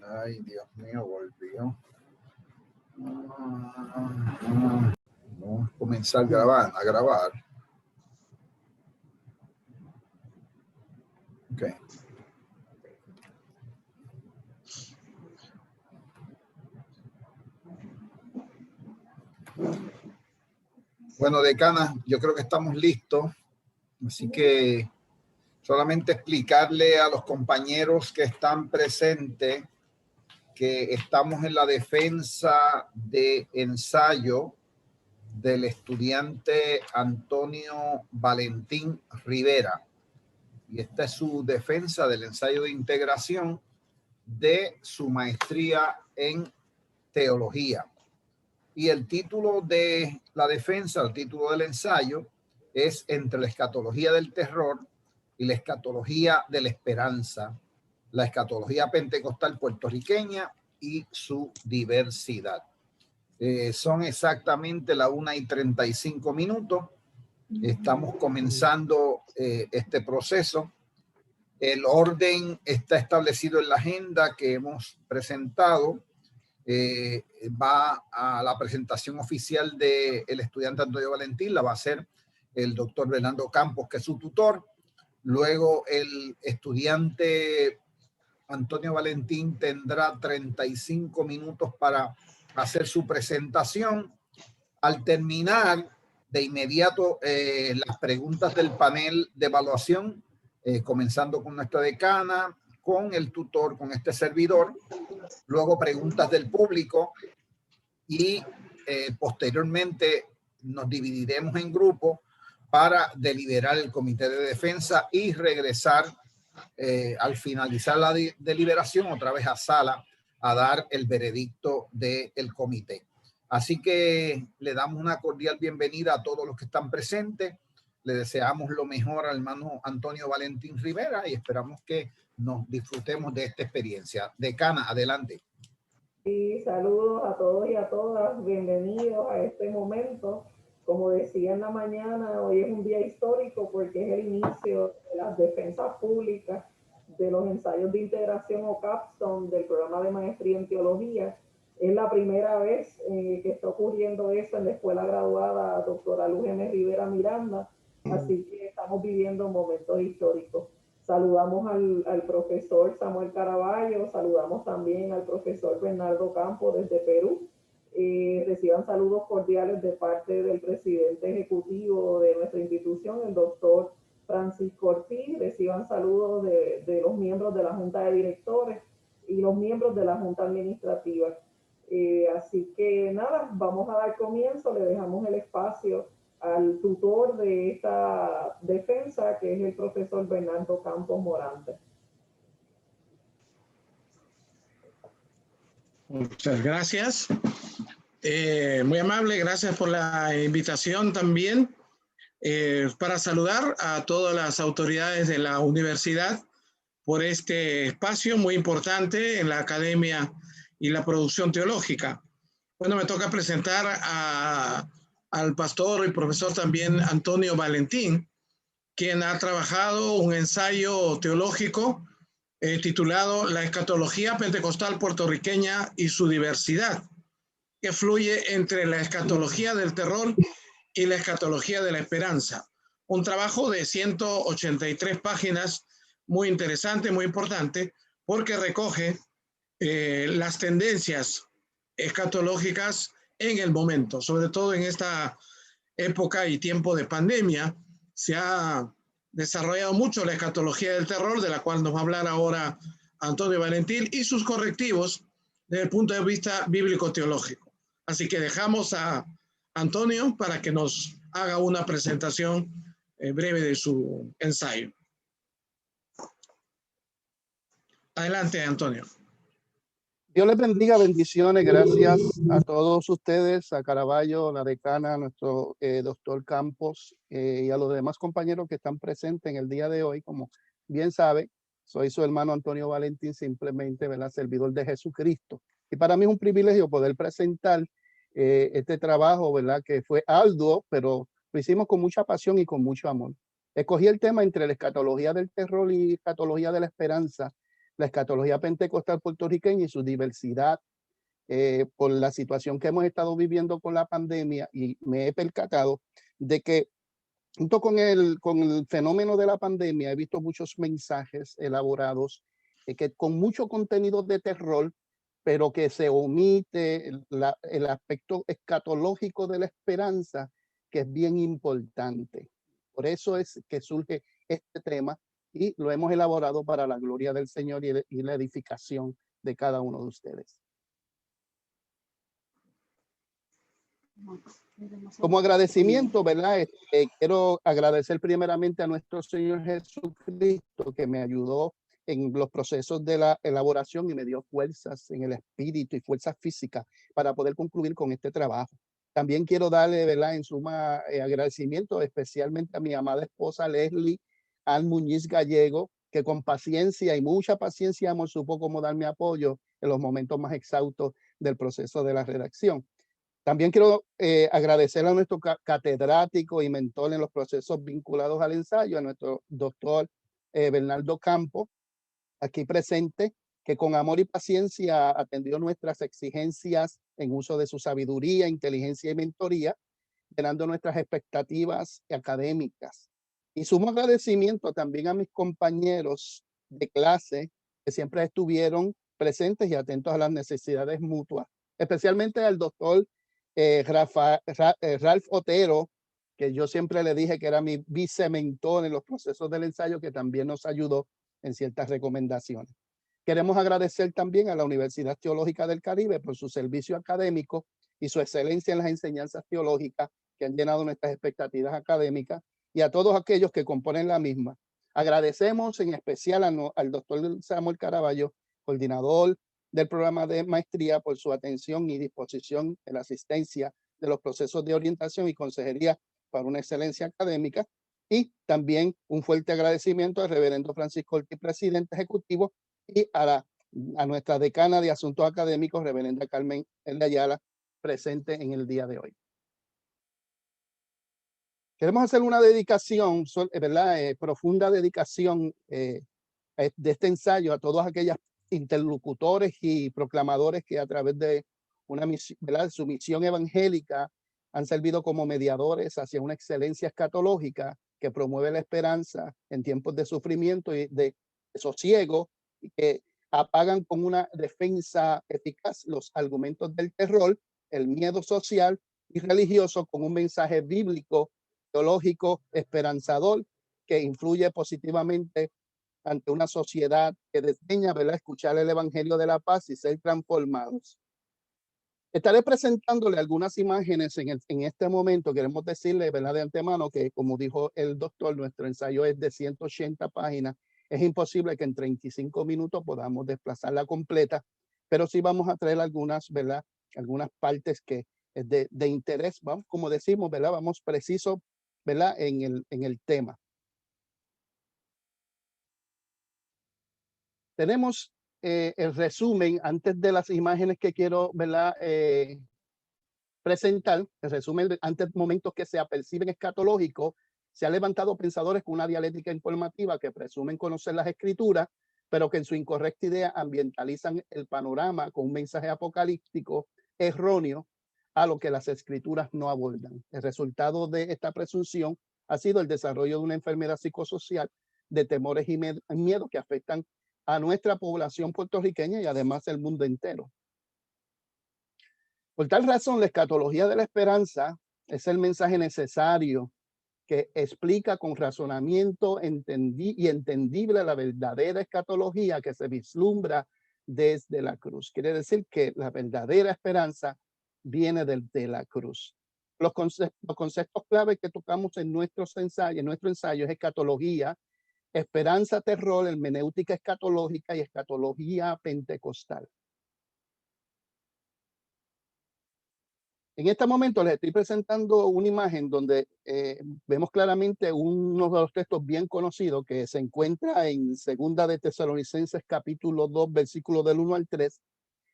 Ay, Dios mío, volvió. Vamos a comenzar a grabar. Ok. Bueno, decana, yo creo que estamos listos. Así que solamente explicarle a los compañeros que están presentes que estamos en la defensa de ensayo del estudiante Antonio Valentín Rivera. Y esta es su defensa del ensayo de integración de su maestría en teología. Y el título de la defensa, el título del ensayo, es Entre la escatología del terror y la escatología de la esperanza, la escatología pentecostal puertorriqueña y su diversidad. Son exactamente las 1:35. Estamos comenzando este proceso. El orden está establecido en la agenda que hemos presentado. Va a la presentación oficial del estudiante Antonio Valentín, la va a hacer el doctor Bernardo Campos, que es su tutor. Luego el estudiante Antonio Valentín tendrá 35 minutos para hacer su presentación. Al terminar, de inmediato, las preguntas del panel de evaluación, comenzando con nuestra decana, con el tutor, con este servidor. Luego preguntas del público y posteriormente nos dividiremos en grupos para deliberar el comité de defensa y regresar al finalizar la deliberación otra vez a sala a dar el veredicto del comité. Así que le damos una cordial bienvenida a todos los que están presentes. Le deseamos lo mejor al hermano Antonio Valentín Rivera y esperamos que nos disfrutemos de esta experiencia. Decana, adelante. Y saludos a todos y a todas, bienvenidos a este momento. Como decía en la mañana, hoy es un día histórico porque es el inicio de las defensas públicas de los ensayos de integración o capstone del programa de maestría en teología. Es la primera vez que está ocurriendo eso en la escuela graduada doctora Luz M. Rivera Miranda, así que estamos viviendo momentos históricos. Saludamos al profesor Samuel Caraballo, saludamos también al profesor Bernardo Campos desde Perú. Reciban saludos cordiales de parte del presidente ejecutivo de nuestra institución, el doctor Francisco Ortiz. Reciban saludos de los miembros de la Junta de Directores y los miembros de la Junta Administrativa. Así que nada, vamos a dar comienzo, le dejamos el espacio al tutor de esta defensa, que es el profesor Bernardo Campos Morante. Muchas gracias. Muy amable, gracias por la invitación también. Para saludar a todas las autoridades de la universidad por este espacio muy importante en la academia y la producción teológica. Bueno, me toca presentar al pastor y profesor también Antonio Valentín, quien ha trabajado un ensayo teológico titulado La escatología pentecostal puertorriqueña y su diversidad, que fluye entre la escatología del terror y la escatología de la esperanza. Un trabajo de 183 páginas, muy interesante, muy importante, porque recoge las tendencias escatológicas en el momento, sobre todo en esta época y tiempo de pandemia. Se ha desarrollado mucho la escatología del terror, de la cual nos va a hablar ahora Antonio Valentín, y sus correctivos desde el punto de vista bíblico-teológico. Así que dejamos a Antonio para que nos haga una presentación breve de su ensayo. Adelante, Antonio. Dios les bendiga, bendiciones, gracias a todos ustedes, a Caraballo, la decana, a nuestro doctor Campos y a los demás compañeros que están presentes en el día de hoy. Como bien sabe, soy su hermano Antonio Valentín, simplemente, ¿verdad?, servidor de Jesucristo. Y para mí es un privilegio poder presentar este trabajo, ¿verdad?, que fue arduo, pero lo hicimos con mucha pasión y con mucho amor. Escogí el tema entre la escatología del terror y la escatología de la esperanza. la escatología pentecostal puertorriqueña y su diversidad por la situación que hemos estado viviendo con la pandemia, y me he percatado de que junto con el fenómeno de la pandemia he visto muchos mensajes elaborados que con mucho contenido de terror, pero que se omite el aspecto escatológico de la esperanza, que es bien importante. Por eso es que surge este tema y lo hemos elaborado para la gloria del Señor y la edificación de cada uno de ustedes. Como agradecimiento, ¿verdad? Quiero agradecer primeramente a nuestro Señor Jesucristo, que me ayudó en los procesos de la elaboración y me dio fuerzas en el espíritu y fuerzas físicas para poder concluir con este trabajo. También quiero darle, ¿verdad?, en suma agradecimiento especialmente a mi amada esposa Leslie Ann Muñiz Gallego, que con paciencia y mucha paciencia me supo cómo darme apoyo en los momentos más exhaustos del proceso de la redacción. También quiero agradecer a nuestro catedrático y mentor en los procesos vinculados al ensayo, a nuestro doctor Bernardo Campos, aquí presente, que con amor y paciencia atendió nuestras exigencias en uso de su sabiduría, inteligencia y mentoría, llenando nuestras expectativas académicas. Y sumo agradecimiento también a mis compañeros de clase que siempre estuvieron presentes y atentos a las necesidades mutuas, especialmente al doctor Ralph Otero, que yo siempre le dije que era mi vicementor en los procesos del ensayo, que también nos ayudó en ciertas recomendaciones. Queremos agradecer también a la Universidad Teológica del Caribe por su servicio académico y su excelencia en las enseñanzas teológicas que han llenado nuestras expectativas académicas, y a todos aquellos que componen la misma. Agradecemos en especial al doctor Samuel Caraballo, coordinador del programa de maestría, por su atención y disposición en la asistencia de los procesos de orientación y consejería para una excelencia académica. Y también un fuerte agradecimiento al reverendo Francisco Ortiz, presidente ejecutivo, y a nuestra decana de asuntos académicos, reverenda Carmen L. Ayala, presente en el día de hoy. Queremos hacer una dedicación, ¿verdad? Profunda dedicación de este ensayo a todos aquellos interlocutores y proclamadores que a través de una misión, ¿verdad?, su misión evangélica, han servido como mediadores hacia una excelencia escatológica que promueve la esperanza en tiempos de sufrimiento y de sosiego, y que apagan con una defensa eficaz los argumentos del terror, el miedo social y religioso, con un mensaje bíblico, teológico, esperanzador, que influye positivamente ante una sociedad que desdeña, ¿verdad?, escuchar el evangelio de la paz y ser transformados. Estaré presentándole algunas imágenes en este momento. Queremos decirle, ¿verdad?, de antemano que, como dijo el doctor, nuestro ensayo es de 180 páginas. Es imposible que en 35 minutos podamos desplazarla completa, pero sí vamos a traer algunas, ¿verdad?, algunas partes que es de interés. Vamos, como decimos, ¿verdad?, vamos preciso, ¿verdad?, en el tema. Tenemos el resumen antes de las imágenes que quiero, ¿verdad?, presentar. El resumen antes de momentos que se aperciben escatológicos. Se han levantado pensadores con una dialéctica informativa que presumen conocer las escrituras, pero que en su incorrecta idea ambientalizan el panorama con un mensaje apocalíptico erróneo a lo que las escrituras no abordan. El resultado de esta presunción ha sido el desarrollo de una enfermedad psicosocial de temores y miedos que afectan a nuestra población puertorriqueña y además el mundo entero. Por tal razón, la escatología de la esperanza es el mensaje necesario que explica con razonamiento y entendible la verdadera escatología que se vislumbra desde la cruz. Quiere decir que la verdadera esperanza viene desde la cruz. Los conceptos clave que tocamos en nuestro ensayo es escatología, esperanza, terror, hermenéutica escatológica y escatología pentecostal. En este momento les estoy presentando una imagen donde vemos claramente uno de los textos bien conocidos que se encuentra en Segunda de Tesalonicenses capítulo 2, versículos del 1 al 3,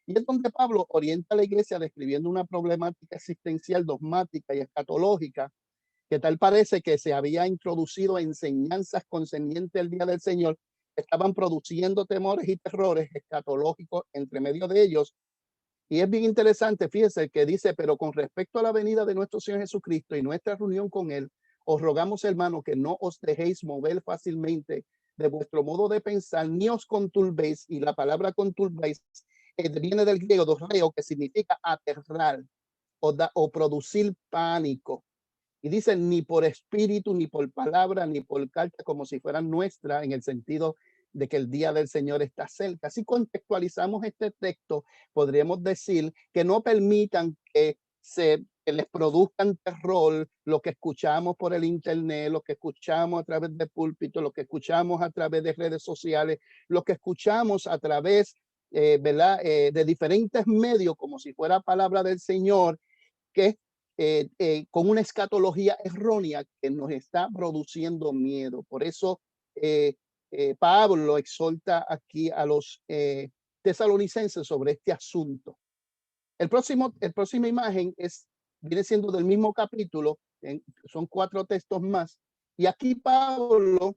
y es donde Pablo orienta a la iglesia describiendo una problemática existencial, dogmática y escatológica que tal parece que se había introducido enseñanzas concernientes al día del Señor estaban produciendo temores y terrores escatológicos entre medio de ellos. Y es bien interesante, fíjese que dice, pero con respecto a la venida de nuestro Señor Jesucristo y nuestra reunión con Él, os rogamos, hermanos, que no os dejéis mover fácilmente de vuestro modo de pensar, ni os conturbéis. Y la palabra conturbéis viene del griego dorreo, que significa aterrar o producir pánico. Y dice, ni por espíritu, ni por palabra, ni por carta, como si fueran nuestra, en el sentido de que el día del Señor está cerca. Si contextualizamos este texto, podríamos decir que no permitan que les produzcan terror lo que escuchamos por el internet, lo que escuchamos a través de púlpito, lo que escuchamos a través de redes sociales, lo que escuchamos a través, ¿verdad? De diferentes medios, como si fuera palabra del Señor, que con una escatología errónea que nos está produciendo miedo. Por eso Pablo exhorta aquí a los tesalonicenses sobre este asunto. El próxima imagen viene siendo del mismo capítulo, son 4 textos más, y aquí Pablo,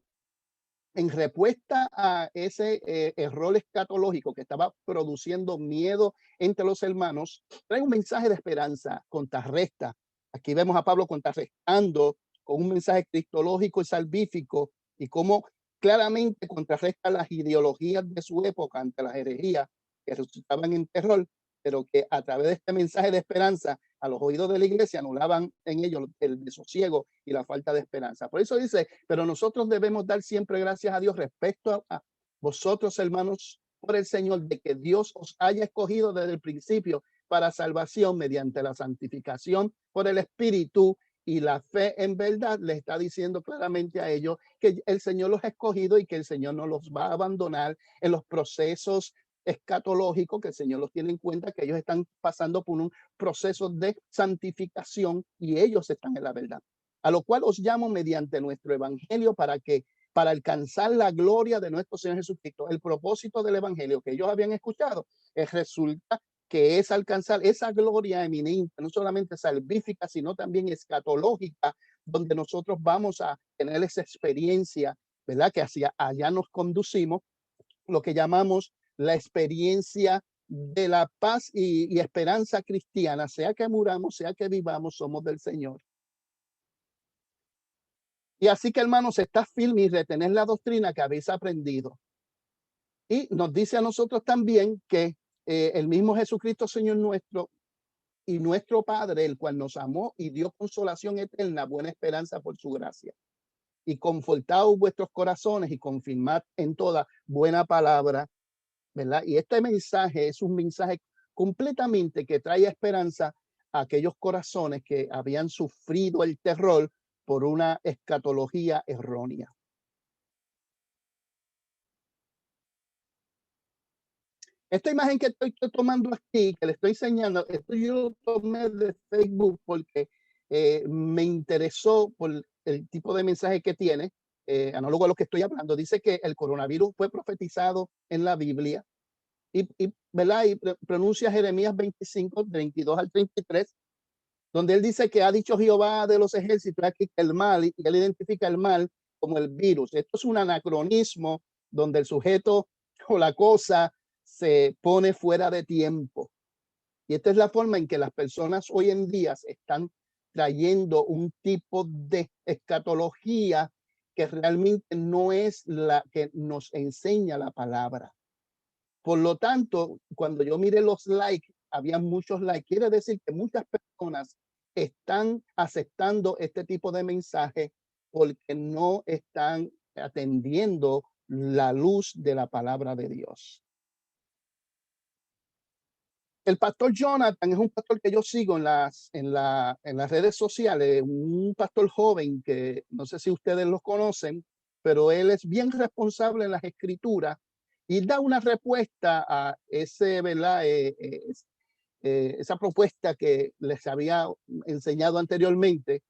en respuesta a ese error escatológico que estaba produciendo miedo entre los hermanos, trae un mensaje de esperanza, contrarresta. Aquí vemos a Pablo contrarrestando con un mensaje cristológico y salvífico, y cómo claramente contrarresta las ideologías de su época ante las herejías que resultaban en terror, pero que a través de este mensaje de esperanza a los oídos de la iglesia anulaban en ellos el desosiego y la falta de esperanza. Por eso dice, pero nosotros debemos dar siempre gracias a Dios respecto a vosotros, hermanos, por el Señor, de que Dios os haya escogido desde el principio para salvación mediante la santificación por el Espíritu y la fe en verdad. Le está diciendo claramente a ellos que el Señor los ha escogido y que el Señor no los va a abandonar en los procesos escatológico, que el Señor los tiene en cuenta, que ellos están pasando por un proceso de santificación y ellos están en la verdad. A lo cual os llamo mediante nuestro evangelio para alcanzar la gloria de nuestro Señor Jesucristo. El propósito del evangelio que ellos habían escuchado resulta que es alcanzar esa gloria eminente, no solamente salvífica, sino también escatológica, donde nosotros vamos a tener esa experiencia, ¿verdad? Que hacia allá nos conducimos, lo que llamamos la experiencia de la paz y esperanza cristiana, sea que muramos, sea que vivamos, somos del Señor. Y así que, hermanos, está firme y retener la doctrina que habéis aprendido. Y nos dice a nosotros también que el mismo Jesucristo, Señor nuestro, y nuestro Padre, el cual nos amó y dio consolación eterna, buena esperanza por su gracia. Y confortaos vuestros corazones y confirmad en toda buena palabra, ¿verdad? Y este mensaje es un mensaje completamente que trae esperanza a aquellos corazones que habían sufrido el terror por una escatología errónea. Esta imagen que estoy tomando aquí, que le estoy enseñando, esto yo lo tomé de Facebook porque me interesó por el tipo de mensaje que tiene, análogo a lo que estoy hablando. Dice que el coronavirus fue profetizado en la Biblia ¿verdad? Y pronuncia Jeremías 25, 22 al 33, donde él dice que ha dicho Jehová de los ejércitos aquí que el mal, y él identifica el mal como el virus. Esto es un anacronismo donde el sujeto o la cosa se pone fuera de tiempo. Y esta es la forma en que las personas hoy en día están trayendo un tipo de escatología que realmente no es la que nos enseña la palabra. Por lo tanto, cuando yo miré los likes, había muchos likes. Quiere decir que muchas personas están aceptando este tipo de mensaje porque no están atendiendo la luz de la palabra de Dios. El pastor Jonathan es un pastor que yo sigo en las redes sociales, un pastor joven que no sé si ustedes lo conocen, pero él es bien responsable en las escrituras y da una respuesta a ese, ¿verdad? Esa propuesta que les había enseñado anteriormente,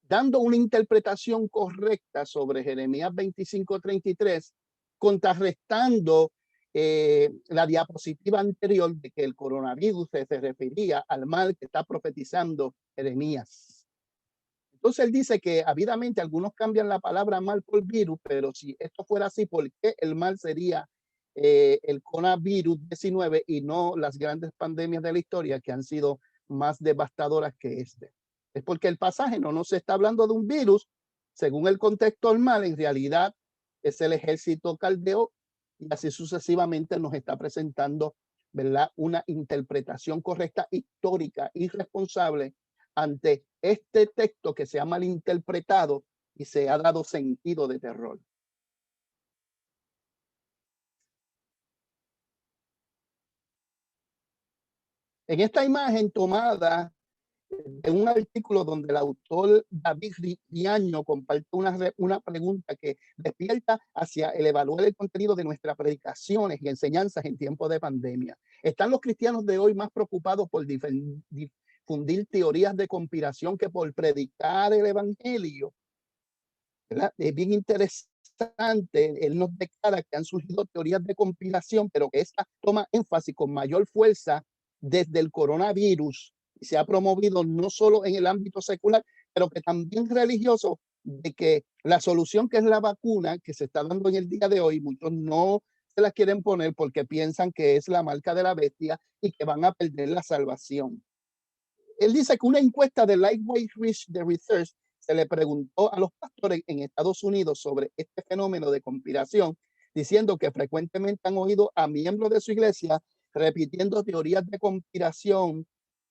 dando una interpretación correcta sobre Jeremías 25:33, contrarrestando la diapositiva anterior de que el coronavirus se refería al mal que está profetizando Jeremías. Entonces él dice que ávidamente algunos cambian la palabra mal por virus, pero si esto fuera así, ¿por qué el mal sería el coronavirus 19 y no las grandes pandemias de la historia que han sido más devastadoras que este? Es porque el pasaje no nos está hablando de un virus, según el contexto normal, en realidad es el ejército caldeo, y así sucesivamente nos está presentando, ¿verdad?, una interpretación correcta, histórica y responsable ante este texto que se ha malinterpretado y se ha dado sentido de terror. En esta imagen tomada de un artículo donde el autor David Riaño comparte una pregunta que despierta hacia el evaluar el contenido de nuestras predicaciones y enseñanzas en tiempos de pandemia. ¿Están los cristianos de hoy más preocupados por difundir teorías de conspiración que por predicar el evangelio? ¿Verdad? Es bien interesante. Él nos declara que han surgido teorías de conspiración, pero que esta toma énfasis con mayor fuerza desde el coronavirus y se ha promovido no solo en el ámbito secular, pero que también religioso, de que la solución, que es la vacuna que se está dando en el día de hoy, muchos no se la quieren poner porque piensan que es la marca de la bestia y que van a perder la salvación. Él dice que una encuesta de Lightweight Research se le preguntó a los pastores en Estados Unidos sobre este fenómeno de conspiración, diciendo que frecuentemente han oído a miembros de su iglesia repitiendo teorías de conspiración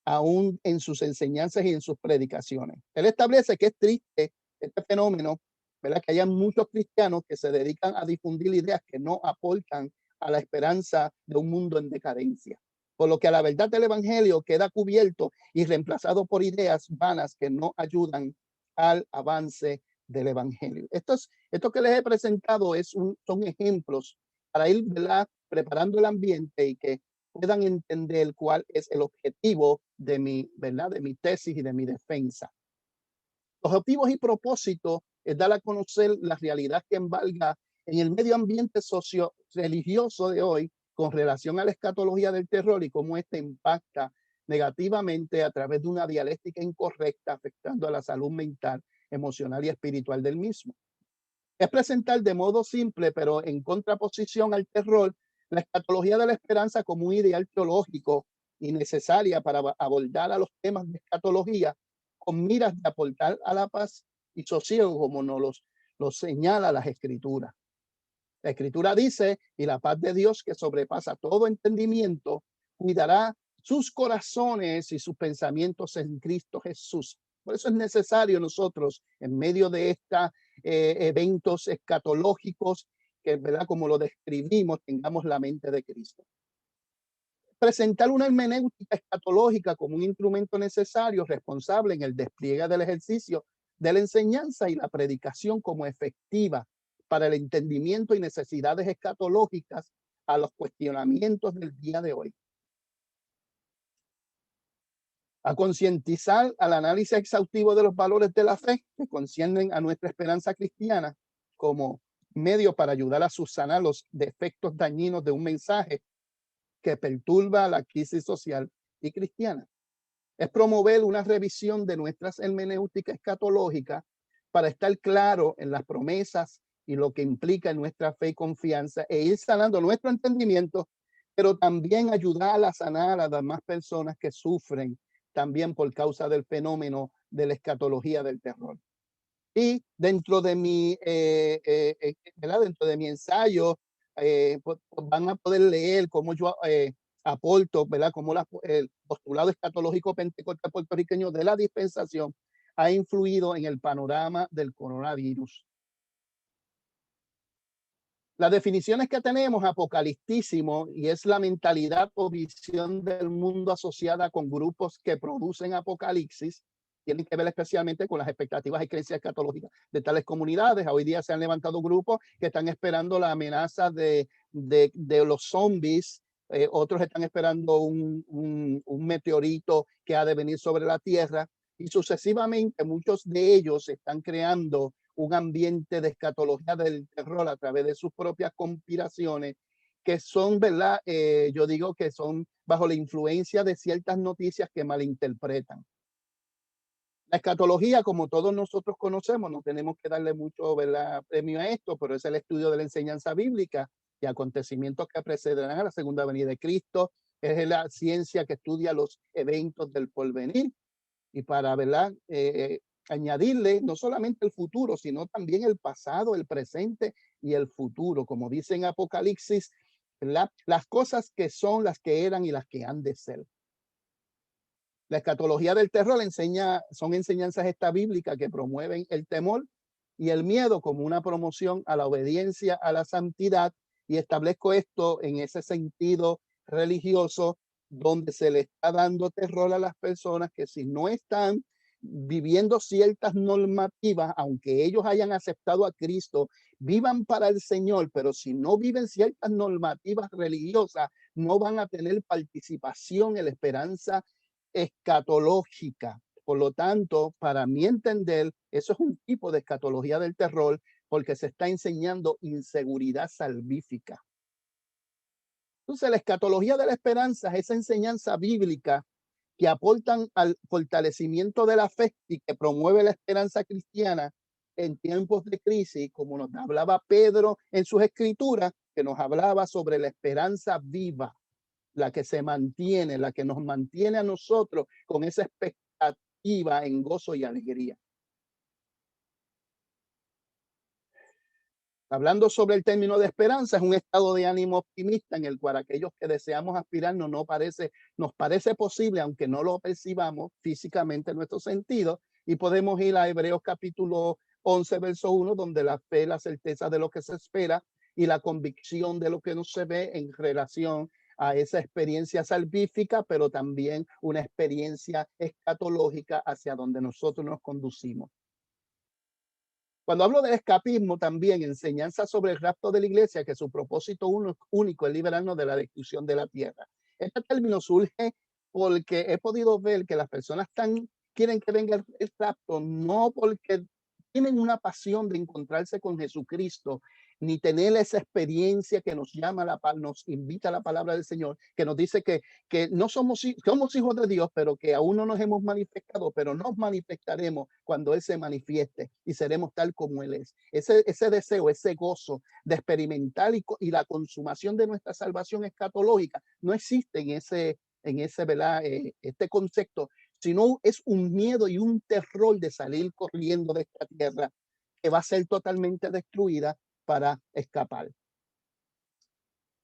aún en sus enseñanzas y en sus predicaciones. Él establece que es triste este fenómeno, ¿verdad?, que haya muchos cristianos que se dedican a difundir ideas que no aportan a la esperanza de un mundo en decadencia, por lo que a la verdad del evangelio queda cubierto y reemplazado por ideas vanas que no ayudan al avance del evangelio. Esto que les he presentado son ejemplos para ir, ¿verdad?, preparando el ambiente y que puedan entender cuál es el objetivo de mi, ¿verdad?, de mi tesis y de mi defensa. Los objetivos y propósitos es dar a conocer la realidad que embarga en el medio ambiente socio-religioso de hoy con relación a la escatología del terror y cómo este impacta negativamente a través de una dialéctica incorrecta, afectando a la salud mental, emocional y espiritual del mismo. Es presentar de modo simple, pero en contraposición al terror, la escatología de la esperanza como un ideal teológico y necesaria para abordar a los temas de escatología con miras de aportar a la paz y sosiego, como nos lo señala las escrituras. La escritura dice: y la paz de Dios, que sobrepasa todo entendimiento, cuidará sus corazones y sus pensamientos en Cristo Jesús. Por eso es necesario nosotros, en medio de estos eventos escatológicos, que, ¿verdad?, como lo describimos, tengamos la mente de Cristo. Presentar una hermenéutica escatológica como un instrumento necesario, responsable en el despliegue del ejercicio de la enseñanza y la predicación como efectiva para el entendimiento y necesidades escatológicas a los cuestionamientos del día de hoy. A concientizar al análisis exhaustivo de los valores de la fe que conciernen a nuestra esperanza cristiana como medio para ayudar a subsanar los defectos dañinos de un mensaje que perturba la crisis social y cristiana. Es promover una revisión de nuestras hermenéuticas escatológicas para estar claro en las promesas y lo que implica en nuestra fe y confianza, e ir sanando nuestro entendimiento, pero también ayudar a sanar a las demás personas que sufren también por causa del fenómeno de la escatología del terror. Y dentro de mi, ¿verdad?, dentro de mi ensayo, pues van a poder leer cómo yo aporto, ¿verdad?, cómo el postulado escatológico pentecostal puertorriqueño de la dispensación ha influido en el panorama del coronavirus. Las definiciones que tenemos, apocaliptísimo, y es la mentalidad o visión del mundo asociada con grupos que producen apocalipsis, tienen que ver especialmente con las expectativas y creencias escatológicas de tales comunidades. Hoy día se han levantado grupos que están esperando la amenaza de los zombies. Otros están esperando un meteorito que ha de venir sobre la Tierra, y sucesivamente muchos de ellos están creando un ambiente de escatología del terror a través de sus propias conspiraciones, que son, ¿verdad? Yo digo que son bajo la influencia de ciertas noticias que malinterpretan. La escatología, como todos nosotros conocemos, no tenemos que darle mucho, ¿verdad?, premio a esto, pero es el estudio de la enseñanza bíblica y acontecimientos que precederán a la segunda venida de Cristo. Es la ciencia que estudia los eventos del porvenir. Y para, ¿verdad?, añadirle no solamente el futuro, sino también el pasado, el presente y el futuro. Como dice en Apocalipsis, ¿verdad?, las cosas que son, las que eran y las que han de ser. La escatología del terror son enseñanzas bíblicas que promueven el temor y el miedo como una promoción a la obediencia, a la santidad, y establezco esto en ese sentido religioso donde se le está dando terror a las personas que si no están viviendo ciertas normativas, aunque ellos hayan aceptado a Cristo, vivan para el Señor, pero si no viven ciertas normativas religiosas, no van a tener participación en la esperanza escatológica. Por lo tanto, para mi entender, eso es un tipo de escatología del terror porque se está enseñando inseguridad salvífica. Entonces, la escatología de la esperanza es esa enseñanza bíblica que aportan al fortalecimiento de la fe y que promueve la esperanza cristiana en tiempos de crisis, como nos hablaba Pedro en sus escrituras, que nos hablaba sobre la esperanza viva, la que se mantiene, la que nos mantiene a nosotros con esa expectativa en gozo y alegría. Hablando sobre el término de esperanza, es un estado de ánimo optimista en el cual aquellos que deseamos aspirar nos parece posible, aunque no lo percibamos físicamente en nuestro sentido. Y podemos ir a Hebreos capítulo 11, verso 1, donde la fe, la certeza de lo que se espera y la convicción de lo que no se ve en relación a esa experiencia salvífica, pero también una experiencia escatológica hacia donde nosotros nos conducimos. Cuando hablo del escapismo, también enseñanza sobre el rapto de la iglesia, que su propósito único es liberarnos de la destrucción de la tierra. Este término surge porque he podido ver que las personas quieren que venga el rapto, no porque tienen una pasión de encontrarse con Jesucristo, ni tener esa experiencia que nos nos invita a la palabra del Señor, que nos dice que no somos hijos de Dios, pero que aún no nos hemos manifestado, pero nos manifestaremos cuando Él se manifieste y seremos tal como Él es. Ese deseo, ese gozo de experimentar y la consumación de nuestra salvación escatológica no existe en ese, ¿verdad?, este concepto, sino es un miedo y un terror de salir corriendo de esta tierra que va a ser totalmente destruida para escapar.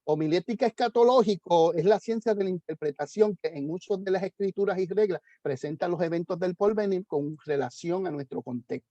Homilética escatológico es la ciencia de la interpretación que en uso de las escrituras y reglas presenta los eventos del porvenir con relación a nuestro contexto.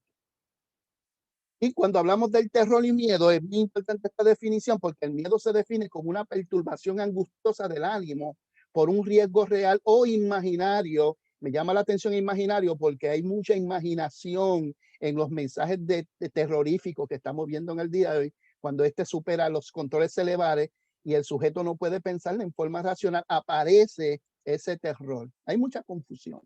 Y cuando hablamos del terror y miedo, es muy importante esta definición porque el miedo se define como una perturbación angustiosa del ánimo por un riesgo real o imaginario. Me llama la atención imaginario porque hay mucha imaginación en los mensajes de terroríficos que estamos viendo en el día de hoy, cuando supera los controles cerebrales y el sujeto no puede pensar en forma racional, aparece ese terror. Hay mucha confusión.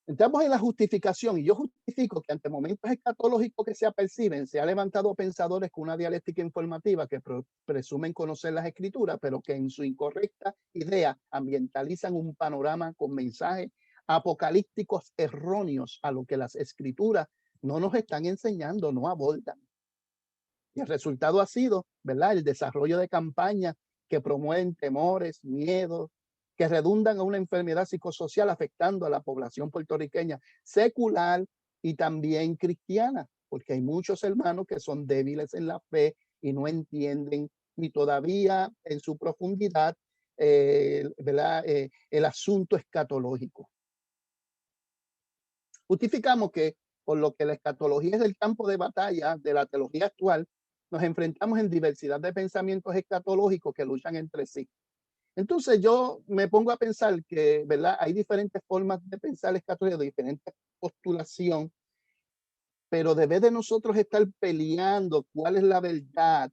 Entramos en la justificación y yo justifico que ante momentos escatológicos que se aperciben, se ha levantado pensadores con una dialéctica informativa que presumen conocer las escrituras, pero que en su incorrecta idea ambientalizan un panorama con mensajes apocalípticos erróneos a lo que las escrituras no nos están enseñando, no abordan. Y el resultado ha sido, ¿verdad?, el desarrollo de campañas que promueven temores, miedos, que redundan a una enfermedad psicosocial afectando a la población puertorriqueña secular y también cristiana, porque hay muchos hermanos que son débiles en la fe y no entienden ni todavía en su profundidad ¿verdad?, el asunto escatológico. Justificamos que por lo que la escatología es el campo de batalla de la teología actual, nos enfrentamos en diversidad de pensamientos escatológicos que luchan entre sí. Entonces yo me pongo a pensar que, ¿verdad?, hay diferentes formas de pensar escatología, de diferentes postulación, pero debe de nosotros estar peleando cuál es la verdad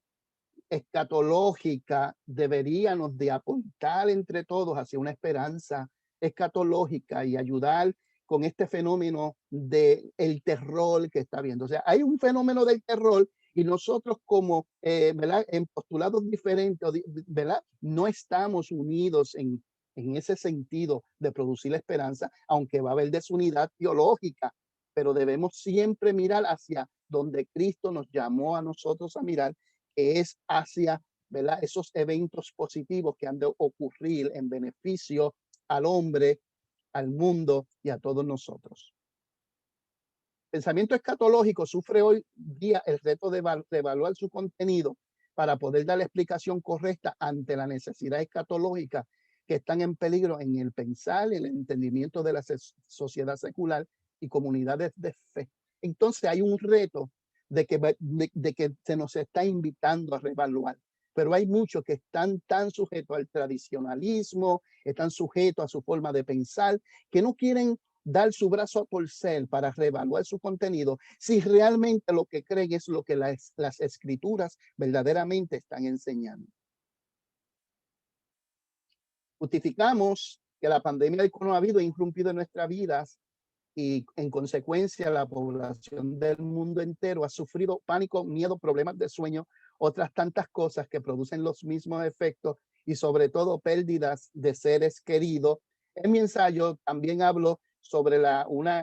escatológica, deberíamos de apuntar entre todos hacia una esperanza escatológica y ayudar con este fenómeno del terror que está viendo. O sea, hay un fenómeno del terror y nosotros como, ¿verdad?, en postulados diferentes, ¿verdad?, no estamos unidos en en ese sentido de producir la esperanza, aunque va a haber desunidad teológica, pero debemos siempre mirar hacia donde Cristo nos llamó a nosotros a mirar, que es hacia, ¿verdad?, esos eventos positivos que han de ocurrir en beneficio al hombre, al mundo y a todos nosotros. Pensamiento escatológico sufre hoy día el reto de evaluar su contenido para poder dar la explicación correcta ante la necesidad escatológica que están en peligro en el pensar y el entendimiento de la sociedad secular y comunidades de fe. Entonces hay un reto de que se nos está invitando a reevaluar, pero hay muchos que están tan sujetos al tradicionalismo, están sujetos a su forma de pensar, que no quieren dar su brazo a torcer para reevaluar su contenido si realmente lo que creen es lo que las escrituras verdaderamente están enseñando. Justificamos que la pandemia del coronavirus ha irrumpido en nuestras vidas y en consecuencia la población del mundo entero ha sufrido pánico, miedo, problemas de sueño, otras tantas cosas que producen los mismos efectos y sobre todo pérdidas de seres queridos. En mi ensayo también hablo sobre una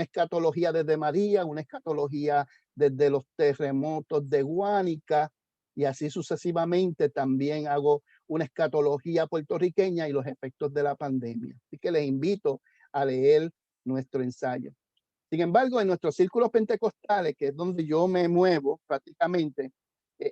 escatología desde María, una escatología desde los terremotos de Guánica y así sucesivamente. También hago una escatología puertorriqueña y los efectos de la pandemia. Así que les invito a leer nuestro ensayo. Sin embargo, en nuestros círculos pentecostales, que es donde yo me muevo prácticamente,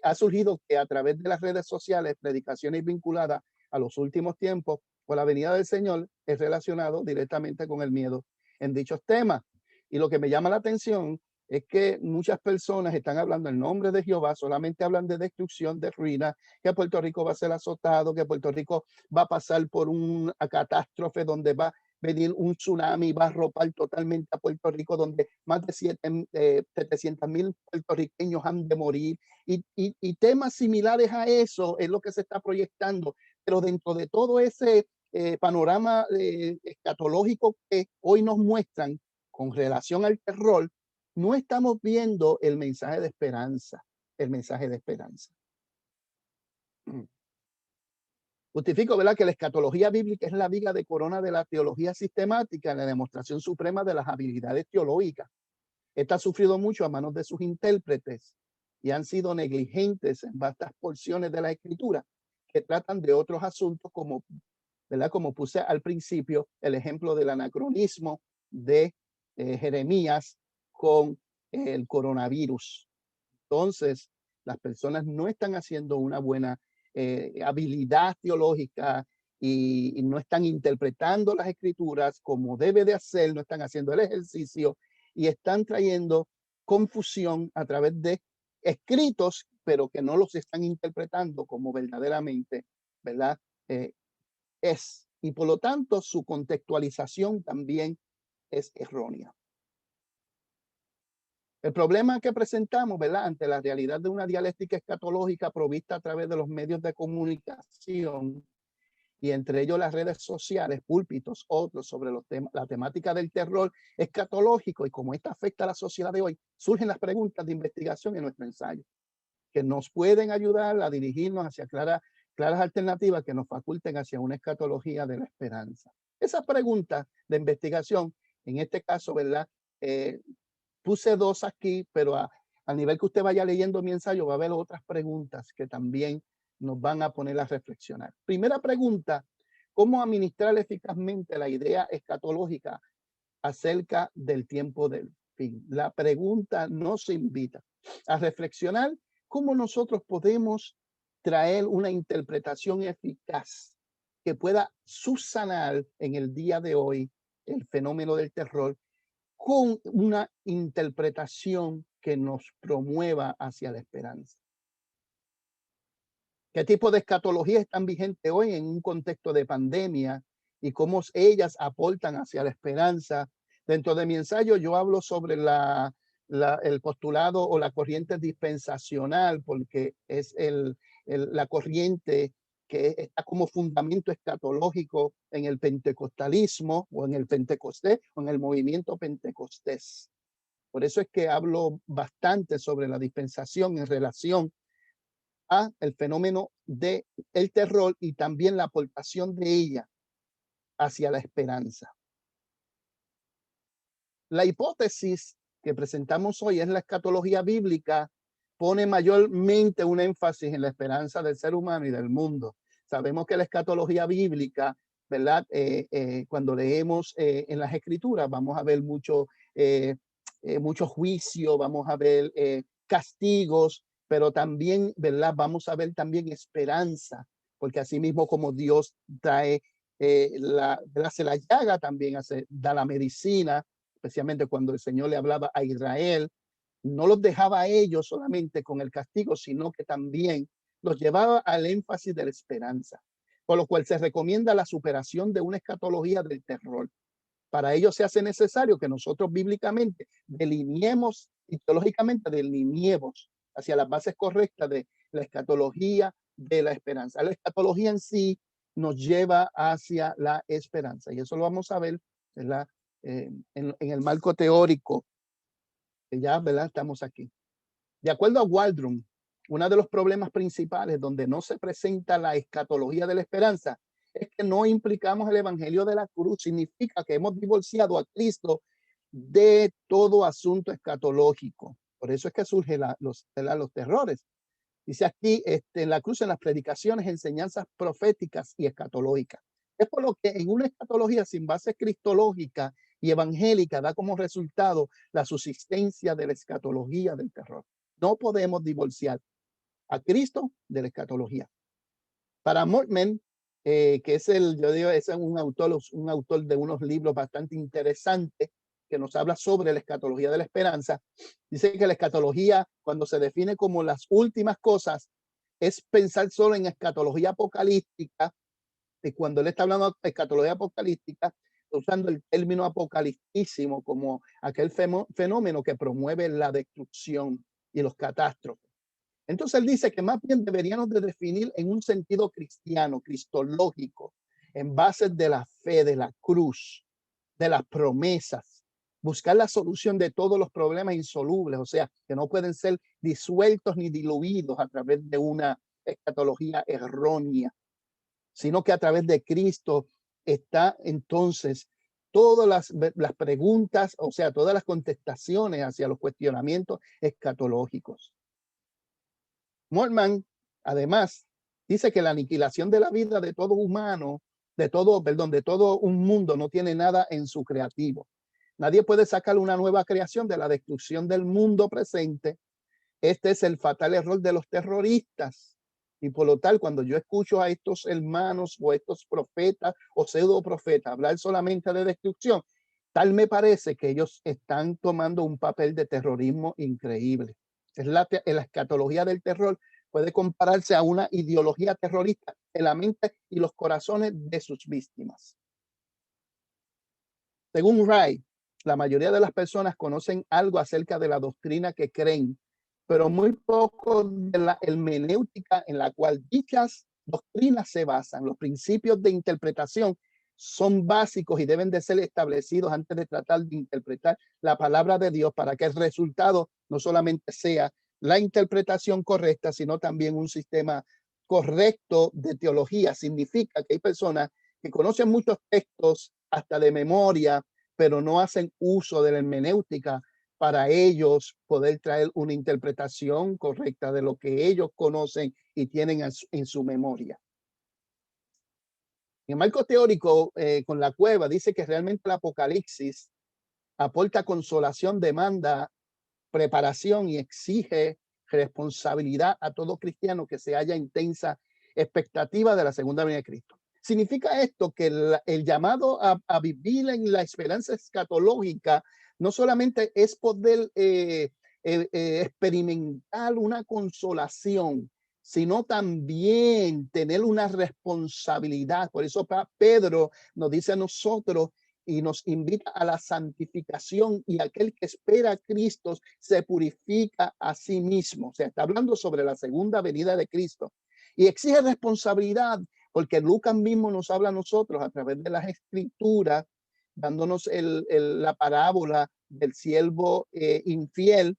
ha surgido que a través de las redes sociales, predicaciones vinculadas a los últimos tiempos o la venida del Señor es relacionado directamente con el miedo en dichos temas. Y lo que me llama la atención es que muchas personas están hablando en nombre de Jehová, solamente hablan de destrucción, de ruina, que Puerto Rico va a ser azotado, que Puerto Rico va a pasar por una catástrofe donde va a venir un tsunami, va a arropar totalmente a Puerto Rico, donde más de 700,000 puertorriqueños han de morir. Y temas similares a eso es lo que se está proyectando. Pero dentro de todo ese panorama escatológico que hoy nos muestran con relación al terror, no estamos viendo el mensaje de esperanza, el mensaje de esperanza. Justifico, ¿verdad?, que la escatología bíblica es la viga de corona de la teología sistemática, la demostración suprema de las habilidades teológicas. Esta ha sufrido mucho a manos de sus intérpretes y han sido negligentes en vastas porciones de la escritura que tratan de otros asuntos como, ¿verdad?, como puse al principio, el ejemplo del anacronismo de Jeremías con el coronavirus. Entonces, las personas no están haciendo una buena habilidad teológica y no están interpretando las escrituras como debe de hacer, no están haciendo el ejercicio y están trayendo confusión a través de escritos, pero que no los están interpretando como verdaderamente, ¿verdad?, es. Y por lo tanto, su contextualización también es errónea. El problema que presentamos, ¿verdad?, ante la realidad de una dialéctica escatológica provista a través de los medios de comunicación y entre ellos las redes sociales, púlpitos, otros sobre la temática del terror escatológico y cómo esta afecta a la sociedad de hoy, surgen las preguntas de investigación en nuestro ensayo, que nos pueden ayudar a dirigirnos hacia claras alternativas que nos faculten hacia una escatología de la esperanza. Esas preguntas de investigación, en este caso, ¿verdad?, puse dos aquí, pero a nivel que usted vaya leyendo mi ensayo va a haber otras preguntas que también nos van a poner a reflexionar. Primera pregunta: ¿cómo administrar eficazmente la idea escatológica acerca del tiempo del fin? La pregunta nos invita a reflexionar cómo nosotros podemos traer una interpretación eficaz que pueda subsanar en el día de hoy el fenómeno del terror con una interpretación que nos promueva hacia la esperanza. ¿Qué tipo de escatología están vigentes hoy en un contexto de pandemia y cómo ellas aportan hacia la esperanza? Dentro de mi ensayo yo hablo sobre el postulado o la corriente dispensacional, porque es la corriente que está como fundamento escatológico en el pentecostalismo o en el Pentecostés o en el movimiento pentecostés. Por eso es que hablo bastante sobre la dispensación en relación a el fenómeno del terror y también la aportación de ella hacia la esperanza. La hipótesis que presentamos hoy es la escatología bíblica, pone mayormente un énfasis en la esperanza del ser humano y del mundo. Sabemos que la escatología bíblica, ¿verdad? Cuando leemos en las escrituras, vamos a ver mucho juicio, vamos a ver castigos, pero también, ¿verdad? Vamos a ver también esperanza, porque así mismo como Dios trae hace la llaga, también da la medicina, especialmente cuando el Señor le hablaba a Israel, no los dejaba a ellos solamente con el castigo, sino que también los llevaba al énfasis de la esperanza, por lo cual se recomienda la superación de una escatología del terror. Para ello se hace necesario que nosotros bíblicamente delineemos y teológicamente delineemos hacia las bases correctas de la escatología de la esperanza. La escatología en sí nos lleva hacia la esperanza y eso lo vamos a ver, ¿verdad? En el marco teórico que ya, ¿verdad? Estamos aquí. De acuerdo a Waldron, uno de los problemas principales donde no se presenta la escatología de la esperanza es que no implicamos el evangelio de la cruz. Significa que hemos divorciado a Cristo de todo asunto escatológico. Por eso es que surgen los terrores. Dice aquí, en la cruz, en las predicaciones, enseñanzas proféticas y escatológicas. Es por lo que en una escatología sin base cristológica y evangélica da como resultado la subsistencia de la escatología del terror. No podemos divorciar a Cristo de la escatología. Para Mortman, que es es un autor de unos libros bastante interesantes que nos habla sobre la escatología de la esperanza. Dice que la escatología, cuando se define como las últimas cosas, es pensar solo en escatología apocalíptica. Y cuando él está hablando de escatología apocalíptica, usando el término apocaliptísimo como aquel fenómeno que promueve la destrucción y los catástrofes. Entonces él dice que más bien deberíamos de definir en un sentido cristiano, cristológico, en base de la fe, de la cruz, de las promesas, buscar la solución de todos los problemas insolubles, o sea, que no pueden ser disueltos ni diluidos a través de una escatología errónea, sino que a través de Cristo está entonces todas las preguntas, o sea, todas las contestaciones hacia los cuestionamientos escatológicos. Mortman, además, dice que la aniquilación de la vida de todo humano, de todo un mundo, no tiene nada en su creativo. Nadie puede sacar una nueva creación de la destrucción del mundo presente. Este es el fatal error de los terroristas. Y por lo tal, cuando yo escucho a estos hermanos o estos profetas o pseudo profetas hablar solamente de destrucción, tal me parece que ellos están tomando un papel de terrorismo increíble. Es la escatología del terror puede compararse a una ideología terrorista en la mente y los corazones de sus víctimas. Según Wright, la mayoría de las personas conocen algo acerca de la doctrina que creen, pero muy poco de la hermenéutica en la cual dichas doctrinas se basan. Los principios de interpretación son básicos y deben de ser establecidos antes de tratar de interpretar la palabra de Dios para que el resultado no solamente sea la interpretación correcta, sino también un sistema correcto de teología. Significa que hay personas que conocen muchos textos hasta de memoria, pero no hacen uso de la hermenéutica para ellos poder traer una interpretación correcta de lo que ellos conocen y tienen en su memoria. En el marco teórico, con la cueva, dice que realmente el Apocalipsis aporta consolación, demanda, preparación y exige responsabilidad a todo cristiano que se haya intensa expectativa de la segunda venida de Cristo. Significa esto que el llamado a vivir en la esperanza escatológica no solamente es poder experimentar una consolación, sino también tener una responsabilidad. Por eso Pedro nos dice a nosotros y nos invita a la santificación, y aquel que espera a Cristo se purifica a sí mismo. O sea, está hablando sobre la segunda venida de Cristo y exige responsabilidad, porque Lucas mismo nos habla a nosotros a través de las escrituras, dándonos la parábola del siervo infiel,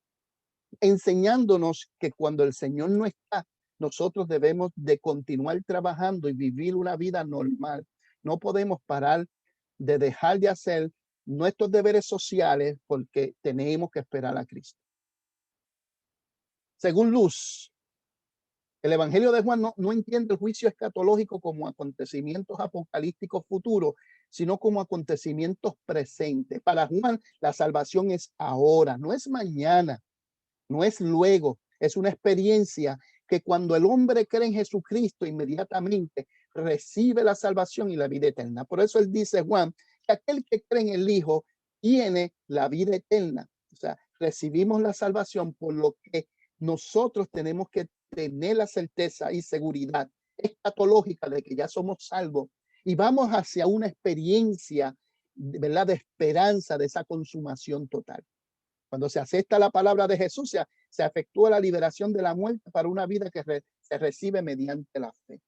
enseñándonos que cuando el Señor no está, nosotros debemos de continuar trabajando y vivir una vida normal. no podemos parar de dejar de hacer nuestros deberes sociales porque tenemos que esperar a Cristo. Según Luz, el Evangelio de Juan no entiende el juicio escatológico como acontecimientos apocalípticos futuros, sino como acontecimientos presentes. Para Juan, la salvación es ahora, no es mañana, no es luego, es una experiencia que cuando el hombre cree en Jesucristo, inmediatamente recibe la salvación y la vida eterna. Por eso él dice, Juan, que aquel que cree en el Hijo tiene la vida eterna. O sea, recibimos la salvación, por lo que nosotros tenemos que tener la certeza y seguridad escatológica de que ya somos salvos y vamos hacia una experiencia, ¿verdad?, de esperanza de esa consumación total. Cuando se acepta la palabra de Jesús, se efectúa la liberación de la muerte para una vida que se recibe mediante la fe.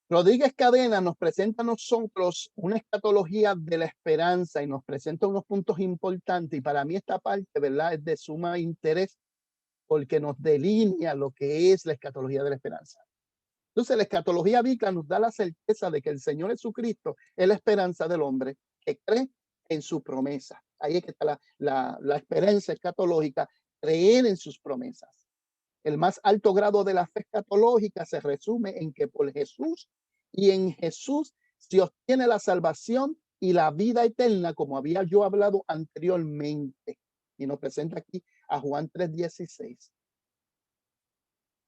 Rodríguez Cadena nos presenta a nosotros una escatología de la esperanza y nos presenta unos puntos importantes. Y para mí esta parte, ¿verdad?, es de suma interés porque nos delinea lo que es la escatología de la esperanza. Entonces, la escatología bíblica nos da la certeza de que el Señor Jesucristo es la esperanza del hombre que cree en su promesa. Ahí es que está la esperanza escatológica, creer en sus promesas. El más alto grado de la fe escatológica se resume en que por Jesús y en Jesús se obtiene la salvación y la vida eterna, como había yo hablado anteriormente. Y nos presenta aquí a Juan 3:16.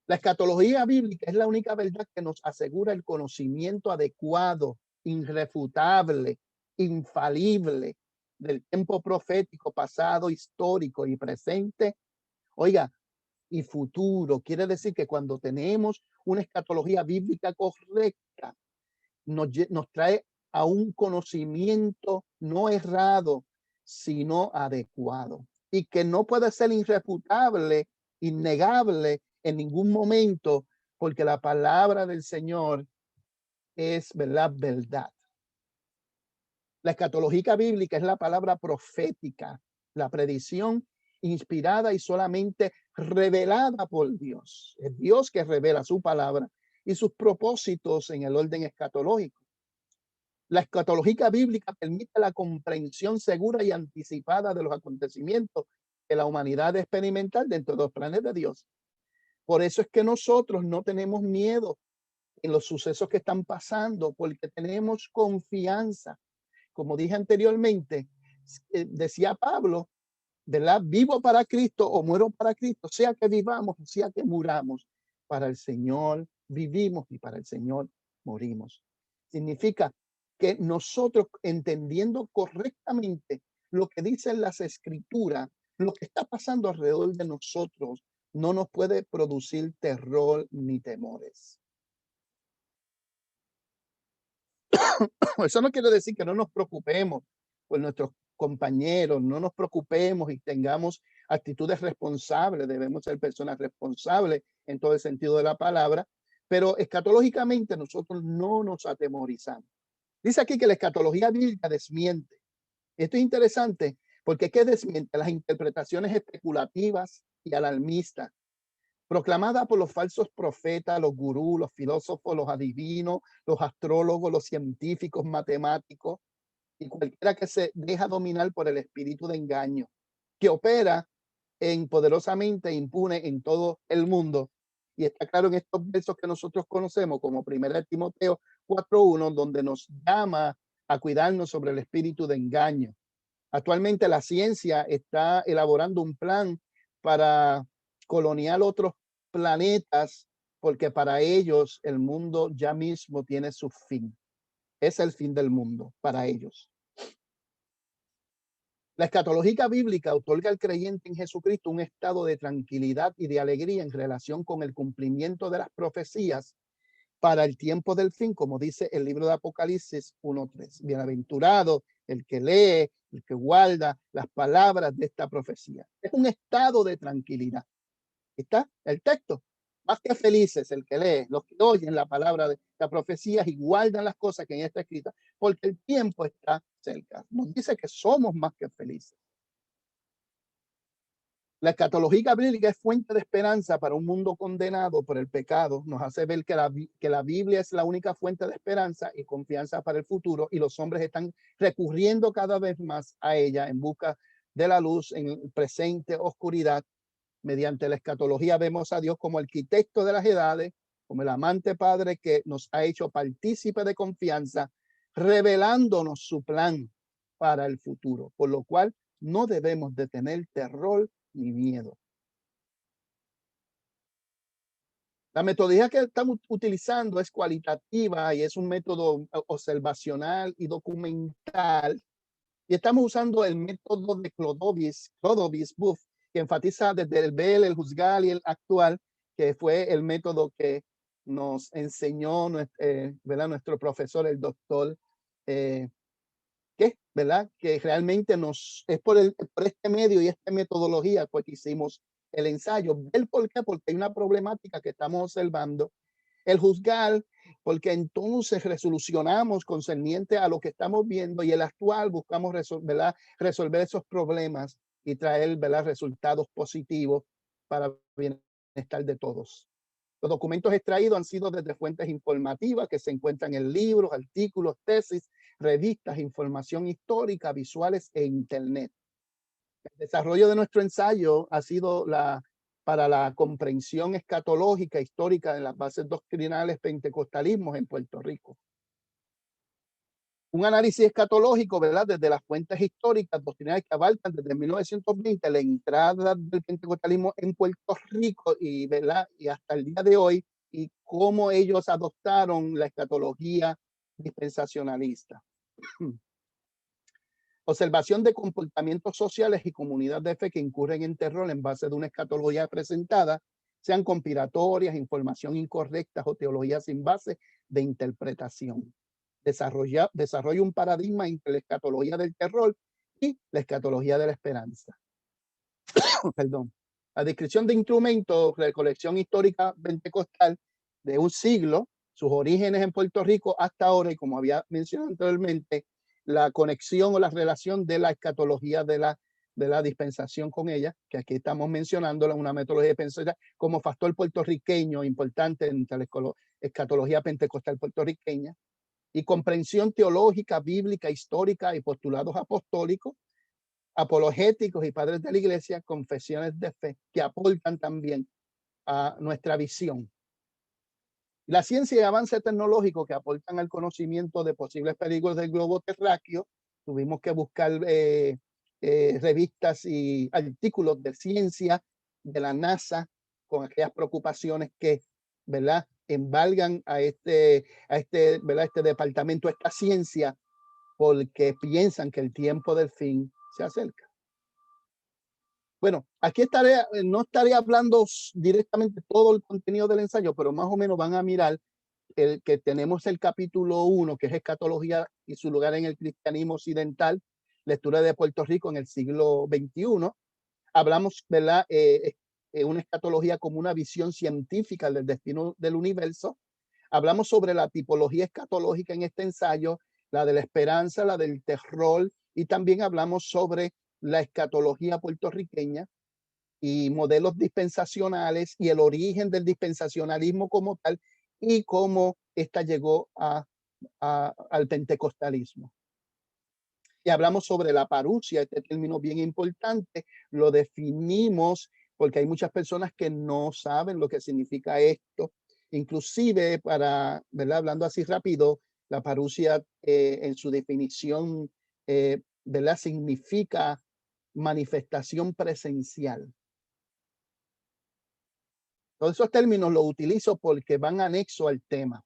La escatología bíblica es la única verdad que nos asegura el conocimiento adecuado, irrefutable, infalible del tiempo profético, pasado, histórico y presente. Oiga, y futuro. Quiere decir que cuando tenemos una escatología bíblica correcta, nos trae a un conocimiento no errado, sino adecuado. Y que no puede ser irrefutable, innegable en ningún momento, porque la palabra del Señor es verdad. La escatología bíblica es la palabra profética, la predicción inspirada y solamente revelada por Dios. Es Dios que revela su palabra y sus propósitos en el orden escatológico. La escatología bíblica permite la comprensión segura y anticipada de los acontecimientos que la humanidad debe experimentar dentro de los planes de Dios. Por eso es que nosotros no tenemos miedo en los sucesos que están pasando, porque tenemos confianza. Como dije anteriormente, decía Pablo, ¿verdad? Vivo para Cristo o muero para Cristo, sea que vivamos, sea que muramos. Para el Señor vivimos y para el Señor morimos. Significa que nosotros, entendiendo correctamente lo que dicen las Escrituras, lo que está pasando alrededor de nosotros, no nos puede producir terror ni temores. Eso no quiere decir que no nos preocupemos por nuestros compañeros, no nos preocupemos y tengamos actitudes responsables. Debemos ser personas responsables en todo el sentido de la palabra, pero escatológicamente nosotros no nos atemorizamos. Dice aquí que la escatología bíblica desmiente. Esto es interesante porque ¿qué desmiente? Las interpretaciones especulativas y alarmistas proclamada por los falsos profetas, los gurús, los filósofos, los adivinos, los astrólogos, los científicos, matemáticos y cualquiera que se deja dominar por el espíritu de engaño, que opera poderosamente impune en todo el mundo. Y está claro en estos versos que nosotros conocemos como 1 Timoteo 4:1, donde nos llama a cuidarnos sobre el espíritu de engaño. Actualmente la ciencia está elaborando un plan para coloniar otros planetas, porque para ellos el mundo ya mismo tiene su fin. Es el fin del mundo para ellos. La escatología bíblica otorga al creyente en Jesucristo un estado de tranquilidad y de alegría en relación con el cumplimiento de las profecías para el tiempo del fin, como dice el libro de Apocalipsis 1:3. Bienaventurado el que lee, el que guarda las palabras de esta profecía. Es un estado de tranquilidad. Está el texto. Más que felices el que lee, los que oyen la palabra de la profecía y guardan las cosas que en esta escrita, porque el tiempo está cerca. Nos dice que somos más que felices. La escatología bíblica es fuente de esperanza para un mundo condenado por el pecado. Nos hace ver que la Biblia es la única fuente de esperanza y confianza para el futuro, y los hombres están recurriendo cada vez más a ella en busca de la luz en el presente oscuridad. Mediante la escatología vemos a Dios como arquitecto de las edades, como el amante padre que nos ha hecho partícipe de confianza, revelándonos su plan para el futuro, por lo cual no debemos de tener terror ni miedo. La metodología que estamos utilizando es cualitativa y es un método observacional y documental. Y estamos usando el método de Clodovis Buff, que enfatiza desde el Bell, el juzgar y el actual, que fue el método que nos enseñó ¿verdad? Nuestro profesor, el doctor, ¿verdad? Que realmente es por este medio y esta metodología pues, que hicimos el ensayo. ¿El por qué? Porque hay una problemática que estamos observando. El juzgar, porque entonces resolucionamos concerniente a lo que estamos viendo, y el actual buscamos resolver esos problemas y traer, ¿verdad? Resultados positivos para el bienestar de todos. Los documentos extraídos han sido desde fuentes informativas que se encuentran en libros, artículos, tesis, revistas, información histórica, visuales e internet. El desarrollo de nuestro ensayo ha sido para la comprensión escatológica histórica de las bases doctrinales pentecostalismos en Puerto Rico. Un análisis escatológico, ¿verdad? Desde las fuentes históricas doctrinales que abarcan desde 1920 la entrada del pentecostalismo en Puerto Rico y, ¿verdad? Y hasta el día de hoy, y cómo ellos adoptaron la escatología dispensacionalista. Observación de comportamientos sociales y comunidades de fe que incurren en terror en base de una escatología presentada, sean conspiratorias, información incorrecta o teología sin base de interpretación. Desarrolla un paradigma entre la escatología del terror y la escatología de la esperanza. Perdón. La descripción de instrumentos, recolección histórica pentecostal de un siglo, sus orígenes en Puerto Rico hasta ahora, y como había mencionado anteriormente, la conexión o la relación de la escatología de la dispensación con ella, que aquí estamos mencionando una metodología de pensar como factor puertorriqueño importante entre la escatología pentecostal puertorriqueña, y comprensión teológica, bíblica, histórica y postulados apostólicos, apologéticos y padres de la iglesia, confesiones de fe que aportan también a nuestra visión. La ciencia y avance tecnológico que aportan al conocimiento de posibles peligros del globo terráqueo. Tuvimos que buscar revistas y artículos de ciencia de la NASA con aquellas preocupaciones que, ¿verdad?, embargan a ¿verdad?, este departamento, esta ciencia, porque piensan que el tiempo del fin se acerca. Bueno, aquí no estaré hablando directamente todo el contenido del ensayo, pero más o menos van a mirar que tenemos el capítulo 1, que es escatología y su lugar en el cristianismo occidental, lectura de Puerto Rico en el siglo XXI. Hablamos, ¿verdad? Una escatología como una visión científica del destino del universo. Hablamos sobre la tipología escatológica en este ensayo, la de la esperanza, la del terror, y también hablamos sobre la escatología puertorriqueña y modelos dispensacionales y el origen del dispensacionalismo como tal y cómo esta llegó al pentecostalismo. Y hablamos sobre la parusia, este término bien importante, lo definimos porque hay muchas personas que no saben lo que significa esto. Inclusive para, ¿verdad?, hablando así rápido, la parusia en su definición, ¿verdad?, significa manifestación presencial. Todos esos términos los utilizo porque van anexo al tema.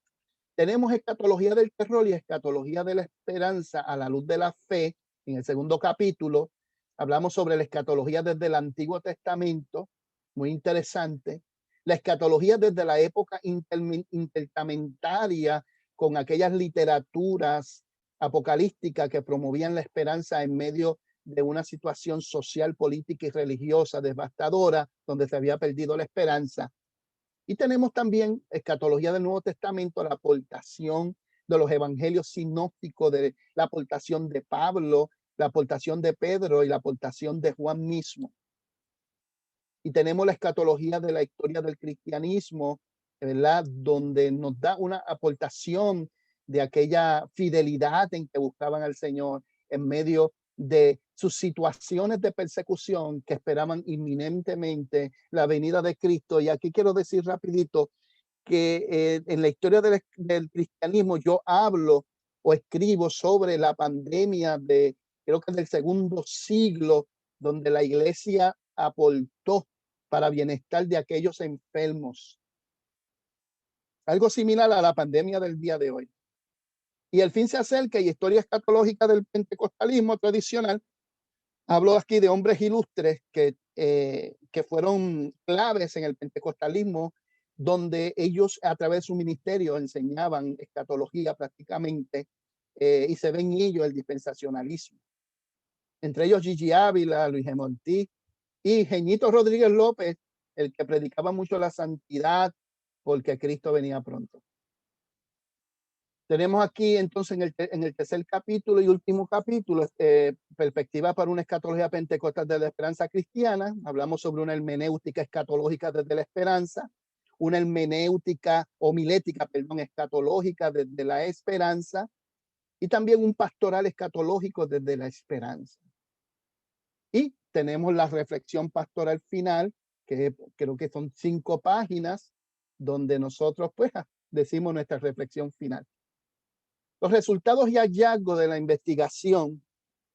Tenemos escatología del terror y escatología de la esperanza a la luz de la fe. En el segundo capítulo hablamos sobre la escatología desde el Antiguo Testamento, muy interesante. La escatología desde la época intertestamentaria, con aquellas literaturas apocalípticas que promovían la esperanza en medio de una situación social, política y religiosa devastadora, donde se había perdido la esperanza. Y tenemos también escatología del Nuevo Testamento, la aportación de los evangelios sinópticos, de la aportación de Pablo, la aportación de Pedro y la aportación de Juan mismo. y tenemos la escatología de la historia del cristianismo, ¿verdad? Donde nos da una aportación de aquella fidelidad en que buscaban al Señor en medio de sus situaciones de persecución que esperaban inminentemente la venida de Cristo. Y aquí quiero decir rapidito que en la historia del cristianismo yo hablo o escribo sobre la pandemia de, creo que del segundo siglo, donde la iglesia aportó para bienestar de aquellos enfermos. Algo similar a la pandemia del día de hoy. Y el fin se acerca, y historia escatológica del pentecostalismo tradicional. Hablo aquí de hombres ilustres que fueron claves en el pentecostalismo, donde ellos a través de su ministerio enseñaban escatología prácticamente, y se ve en ello el dispensacionalismo. Entre ellos Gigi Ávila, Luis G. Montí y Jeñito Rodríguez López, el que predicaba mucho la santidad porque Cristo venía pronto. Tenemos aquí entonces en el tercer capítulo y último capítulo, perspectiva para una escatología pentecostal de la esperanza cristiana. Hablamos sobre una hermenéutica escatológica desde la esperanza, una hermenéutica homilética, escatológica desde la esperanza, y también un pastoral escatológico desde la esperanza. Y tenemos la reflexión pastoral final, que creo que son 5 páginas, donde nosotros pues decimos nuestra reflexión final. Los resultados y hallazgos de la investigación,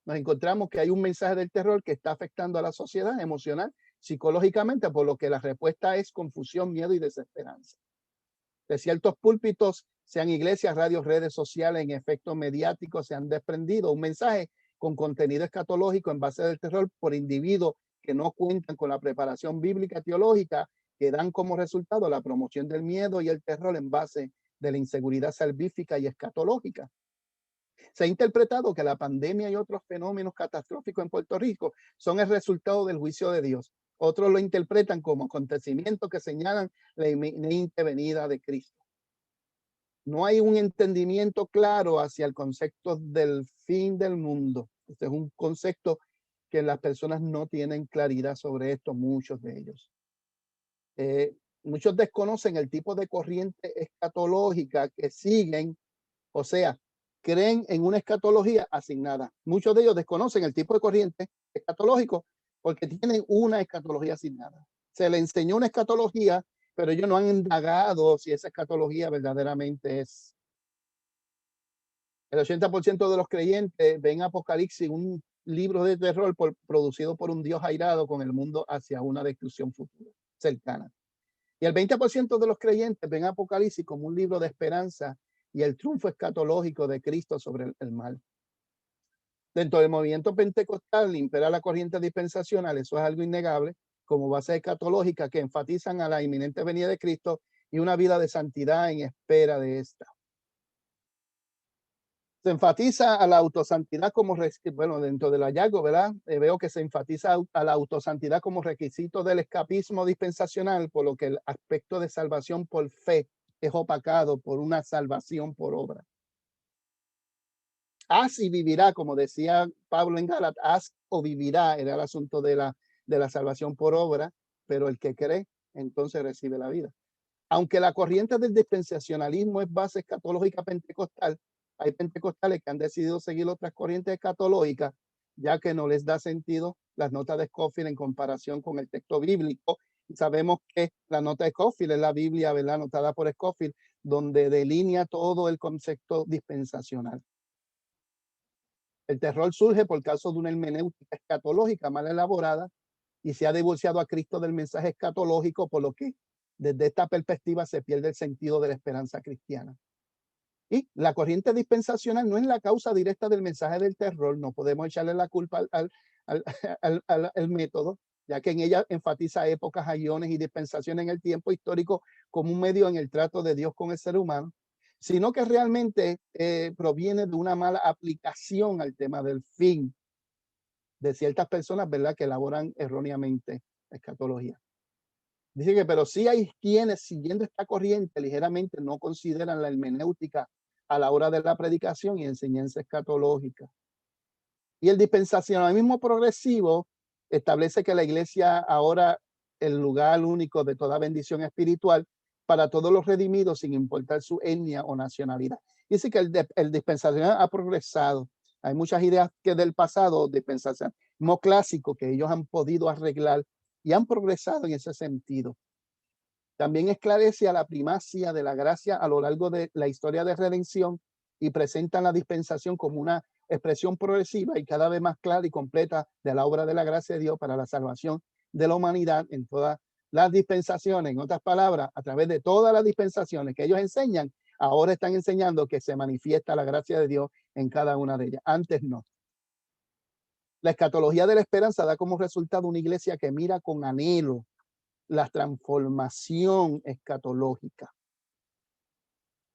nos encontramos que hay un mensaje del terror que está afectando a la sociedad emocional, psicológicamente, por lo que la respuesta es confusión, miedo y desesperanza. De ciertos púlpitos, sean iglesias, radios, redes sociales, en efectos mediáticos, se han desprendido un mensaje con contenido escatológico en base del terror por individuos que no cuentan con la preparación bíblica teológica, que dan como resultado la promoción del miedo y el terror en base de la inseguridad salvífica y escatológica. Se ha interpretado que la pandemia y otros fenómenos catastróficos en Puerto Rico son el resultado del juicio de Dios. Otros lo interpretan como acontecimientos que señalan la inminente venida de Cristo. No hay un entendimiento claro hacia el concepto del fin del mundo. Este es un concepto que las personas no tienen claridad sobre esto, muchos de ellos. Muchos desconocen el tipo de corriente escatológica que siguen, o sea, creen en una escatología asignada. Muchos de ellos desconocen el tipo de corriente escatológico porque tienen una escatología asignada. Se les enseñó una escatología, pero ellos no han indagado si esa escatología verdaderamente es. El 80% de los creyentes ven Apocalipsis un libro de terror producido por un Dios airado con el mundo hacia una destrucción futura, cercana. Y el 20% de los creyentes ven Apocalipsis como un libro de esperanza y el triunfo escatológico de Cristo sobre el mal. Dentro del movimiento pentecostal impera la corriente dispensacional, eso es algo innegable, como base escatológica que enfatizan a la inminente venida de Cristo y una vida de santidad en espera de esta. Se enfatiza a la autosantidad como, bueno, dentro del hallazgo, ¿verdad? Veo que se enfatiza a la autosantidad como requisito del escapismo dispensacional, por lo que el aspecto de salvación por fe es opacado por una salvación por obra. Haz y vivirá, como decía Pablo en Gálatas, haz o vivirá, era el asunto de la salvación por obra, pero el que cree, entonces recibe la vida. Aunque la corriente del dispensacionalismo es base escatológica pentecostal, hay pentecostales que han decidido seguir otras corrientes escatológicas, ya que no les da sentido las notas de Scofield en comparación con el texto bíblico. Y sabemos que la nota de Scofield es la Biblia, ¿verdad?, anotada por Scofield, donde delinea todo el concepto dispensacional. El terror surge por causa de una hermenéutica escatológica mal elaborada y se ha divorciado a Cristo del mensaje escatológico, por lo que desde esta perspectiva se pierde el sentido de la esperanza cristiana. Y la corriente dispensacional no es la causa directa del mensaje del terror, no podemos echarle la culpa al método, ya que en ella enfatiza épocas, aiones y dispensaciones en el tiempo histórico como un medio en el trato de Dios con el ser humano, sino que realmente proviene de una mala aplicación al tema del fin de ciertas personas, ¿verdad?, que elaboran erróneamente la escatología. Dice que, pero sí hay quienes, siguiendo esta corriente, ligeramente no consideran la hermenéutica a la hora de la predicación y enseñanza escatológica. Y el dispensacionalismo progresivo establece que la iglesia ahora el lugar único de toda bendición espiritual para todos los redimidos sin importar su etnia o nacionalidad. Dice que el dispensacional ha progresado. Hay muchas ideas que del pasado dispensacionalismo clásico que ellos han podido arreglar y han progresado en ese sentido. También esclarece a la primacia de la gracia a lo largo de la historia de redención y presentan la dispensación como una expresión progresiva y cada vez más clara y completa de la obra de la gracia de Dios para la salvación de la humanidad en todas las dispensaciones. En otras palabras, a través de todas las dispensaciones que ellos enseñan, ahora están enseñando que se manifiesta la gracia de Dios en cada una de ellas. Antes no. La escatología de la esperanza da como resultado una iglesia que mira con anhelo la transformación escatológica.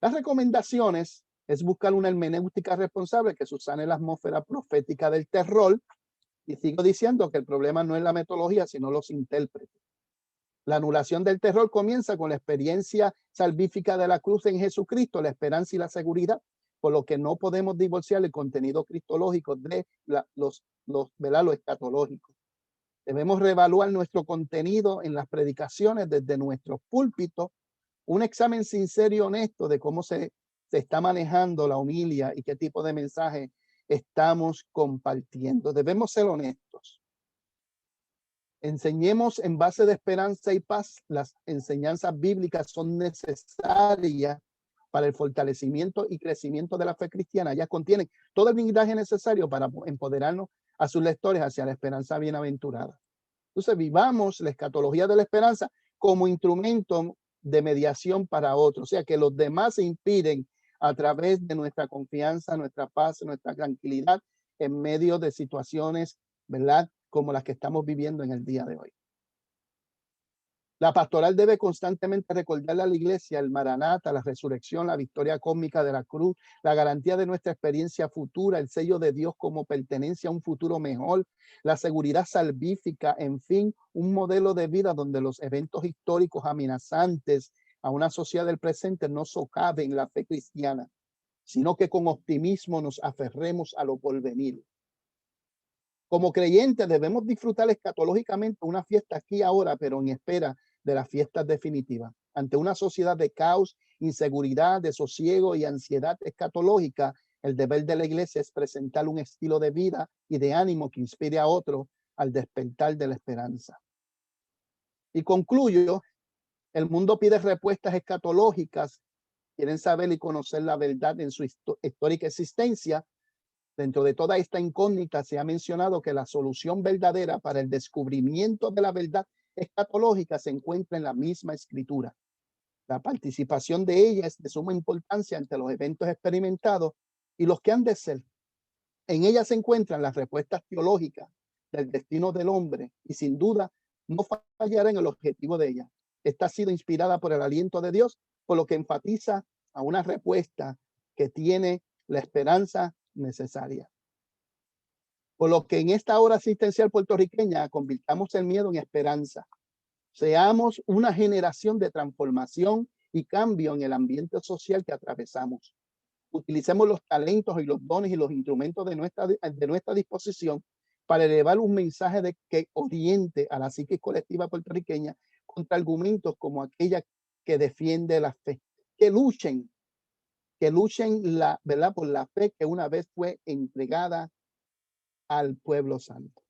Las recomendaciones es buscar una hermenéutica responsable que subsane la atmósfera profética del terror. Y sigo diciendo que el problema no es la metodología, sino los intérpretes. La anulación del terror comienza con la experiencia salvífica de la cruz en Jesucristo, la esperanza y la seguridad, por lo que no podemos divorciar el contenido cristológico de lo escatológico. Debemos reevaluar nuestro contenido en las predicaciones desde nuestro púlpito, un examen sincero y honesto de cómo se está manejando la homilia y qué tipo de mensaje estamos compartiendo. Debemos ser honestos. Enseñemos en base de esperanza y paz. Las enseñanzas bíblicas son necesarias para el fortalecimiento y crecimiento de la fe cristiana. Ellas contienen todo el blindaje necesario para empoderarnos a sus lectores hacia la esperanza bienaventurada. Entonces, vivamos la escatología de la esperanza como instrumento de mediación para otros. O sea, que los demás se inspiren a través de nuestra confianza, nuestra paz, nuestra tranquilidad en medio de situaciones, ¿verdad?, como las que estamos viviendo en el día de hoy. La pastoral debe constantemente recordarle a la iglesia el Maranata, la resurrección, la victoria cósmica de la cruz, la garantía de nuestra experiencia futura, el sello de Dios como pertenencia a un futuro mejor, la seguridad salvífica, en fin, un modelo de vida donde los eventos históricos amenazantes a una sociedad del presente no socaven la fe cristiana, sino que con optimismo nos aferremos a lo porvenir. Como creyentes debemos disfrutar escatológicamente una fiesta aquí ahora, pero en espera de las fiestas definitivas. Ante una sociedad de caos, inseguridad, desosiego y ansiedad escatológica, el deber de la iglesia es presentar un estilo de vida y de ánimo que inspire a otros al despertar de la esperanza. Y concluyo, el mundo pide respuestas escatológicas, quieren saber y conocer la verdad en su histórica existencia. Dentro de toda esta incógnita se ha mencionado que la solución verdadera para el descubrimiento de la verdad escatológica se encuentra en la misma escritura. La participación de ella es de suma importancia ante los eventos experimentados y los que han de ser. En ella se encuentran las respuestas teológicas del destino del hombre y sin duda no fallará en el objetivo de ella. Esta ha sido inspirada por el aliento de Dios, por lo que enfatiza a una respuesta que tiene la esperanza necesaria. Por lo que en esta hora asistencial puertorriqueña convirtamos el miedo en esperanza. Seamos una generación de transformación y cambio en el ambiente social que atravesamos. Utilicemos los talentos y los dones y los instrumentos de nuestra disposición para elevar un mensaje que oriente a la psique colectiva puertorriqueña contra argumentos como aquella que defiende la fe. Que luchen ¿verdad?, por la fe que una vez fue entregada al pueblo santo.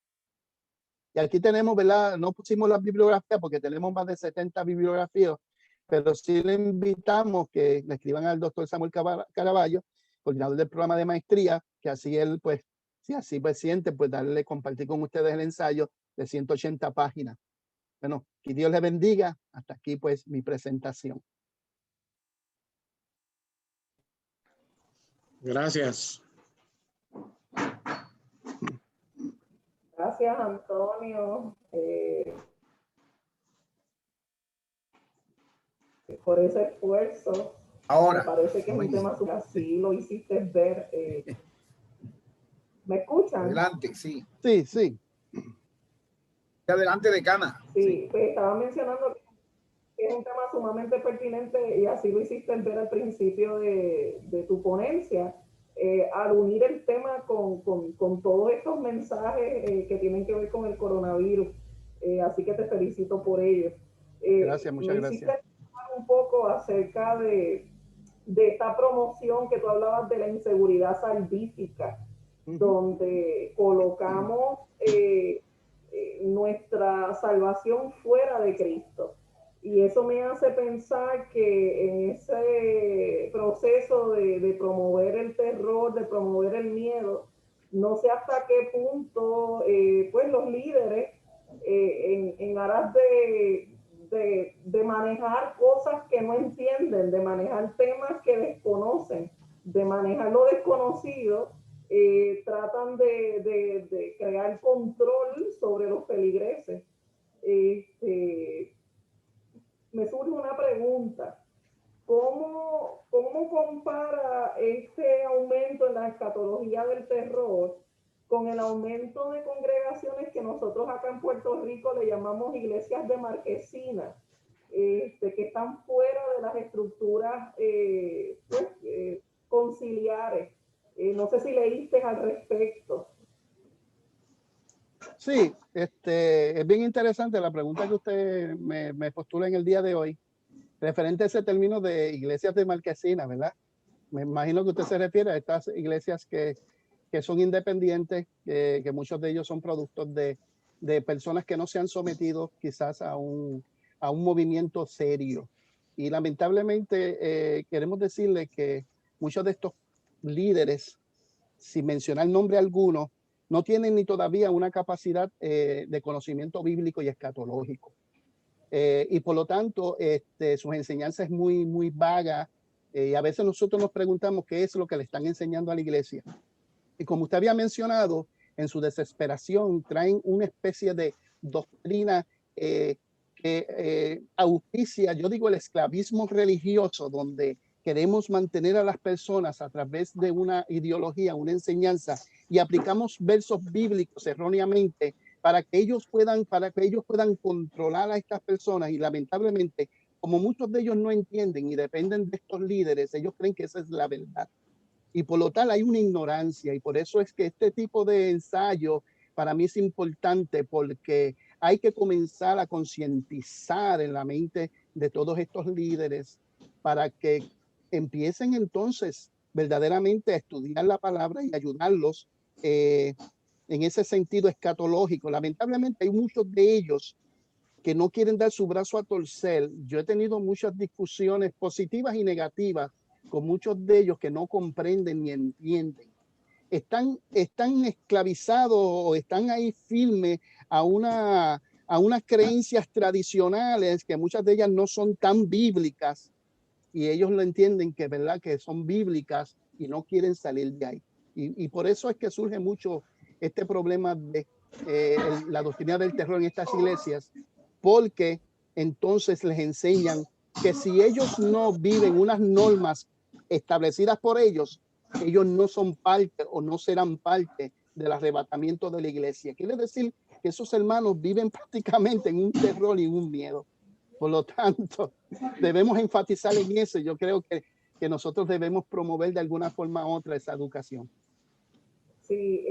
Y aquí tenemos, ¿verdad?, no pusimos la bibliografía porque tenemos más de 70 bibliografías, pero sí le invitamos que le escriban al doctor Samuel Caraballo, coordinador del programa de maestría, que así él, pues, si así pues siente, pues darle, compartir con ustedes el ensayo de 180 páginas. Bueno, que Dios les bendiga. Hasta aquí, pues, mi presentación. Gracias. Gracias, Antonio, por ese esfuerzo. Ahora, me parece que es un tema así lo hiciste ver. ¿Me escuchan? Adelante, sí. Sí, sí. Adelante, decana. Sí, pues estaba mencionando que es un tema sumamente pertinente y así lo hiciste ver al principio de tu ponencia. Al unir el tema con todos estos mensajes que tienen que ver con el coronavirus, Así que te felicito por ello. Gracias, muchas gracias. Me hiciste un poco acerca de esta promoción que tú hablabas de la inseguridad salvífica, donde colocamos nuestra salvación fuera de Cristo. Y eso me hace pensar que en ese proceso de promover el terror, de promover el miedo, no sé hasta qué punto pues los líderes en aras de manejar cosas que no entienden, de manejar temas que desconocen, de manejar lo desconocido, tratan de crear control sobre los feligreses. Me surge una pregunta. ¿Cómo compara este aumento en la escatología del terror con el aumento de congregaciones que nosotros acá en Puerto Rico le llamamos iglesias de marquesina, que están fuera de las estructuras conciliares? No sé si leíste al respecto. Sí, es bien interesante la pregunta que usted me postula en el día de hoy, referente a ese término de iglesias de marquesina, ¿verdad? Me imagino que usted se refiere a estas iglesias que son independientes, que muchos de ellos son productos de personas que no se han sometido quizás a un movimiento serio. Y lamentablemente queremos decirle que muchos de estos líderes, sin mencionar nombre alguno, no tienen ni todavía una capacidad de conocimiento bíblico y escatológico. Y por lo tanto, sus enseñanzas es muy vaga. Y a veces nosotros nos preguntamos qué es lo que le están enseñando a la iglesia. Y como usted había mencionado, en su desesperación traen una especie de doctrina que auspicia, yo digo, el esclavismo religioso, donde queremos mantener a las personas a través de una ideología, una enseñanza, y aplicamos versos bíblicos erróneamente para que ellos puedan controlar a estas personas. Y lamentablemente, como muchos de ellos no entienden y dependen de estos líderes, ellos creen que esa es la verdad. Y por lo tal hay una ignorancia, y por eso es que este tipo de ensayo para mí es importante, porque hay que comenzar a concientizar en la mente de todos estos líderes para que empiecen entonces verdaderamente a estudiar la palabra y ayudarlos en ese sentido escatológico. Lamentablemente hay muchos de ellos que no quieren dar su brazo a torcer. Yo he tenido muchas discusiones positivas y negativas con muchos de ellos que no comprenden ni entienden. Están esclavizados o están ahí firmes a unas creencias tradicionales que muchas de ellas no son tan bíblicas, y ellos lo entienden que, ¿verdad?, que son bíblicas y no quieren salir de ahí. Y por eso es que surge mucho este problema de la doctrina del terror en estas iglesias, porque entonces les enseñan que si ellos no viven unas normas establecidas por ellos no son parte o no serán parte del arrebatamiento de la iglesia. Quiere decir que esos hermanos viven prácticamente en un terror y un miedo. Por lo tanto, debemos enfatizar en eso. Yo creo que nosotros debemos promover de alguna forma u otra esa educación. Sí,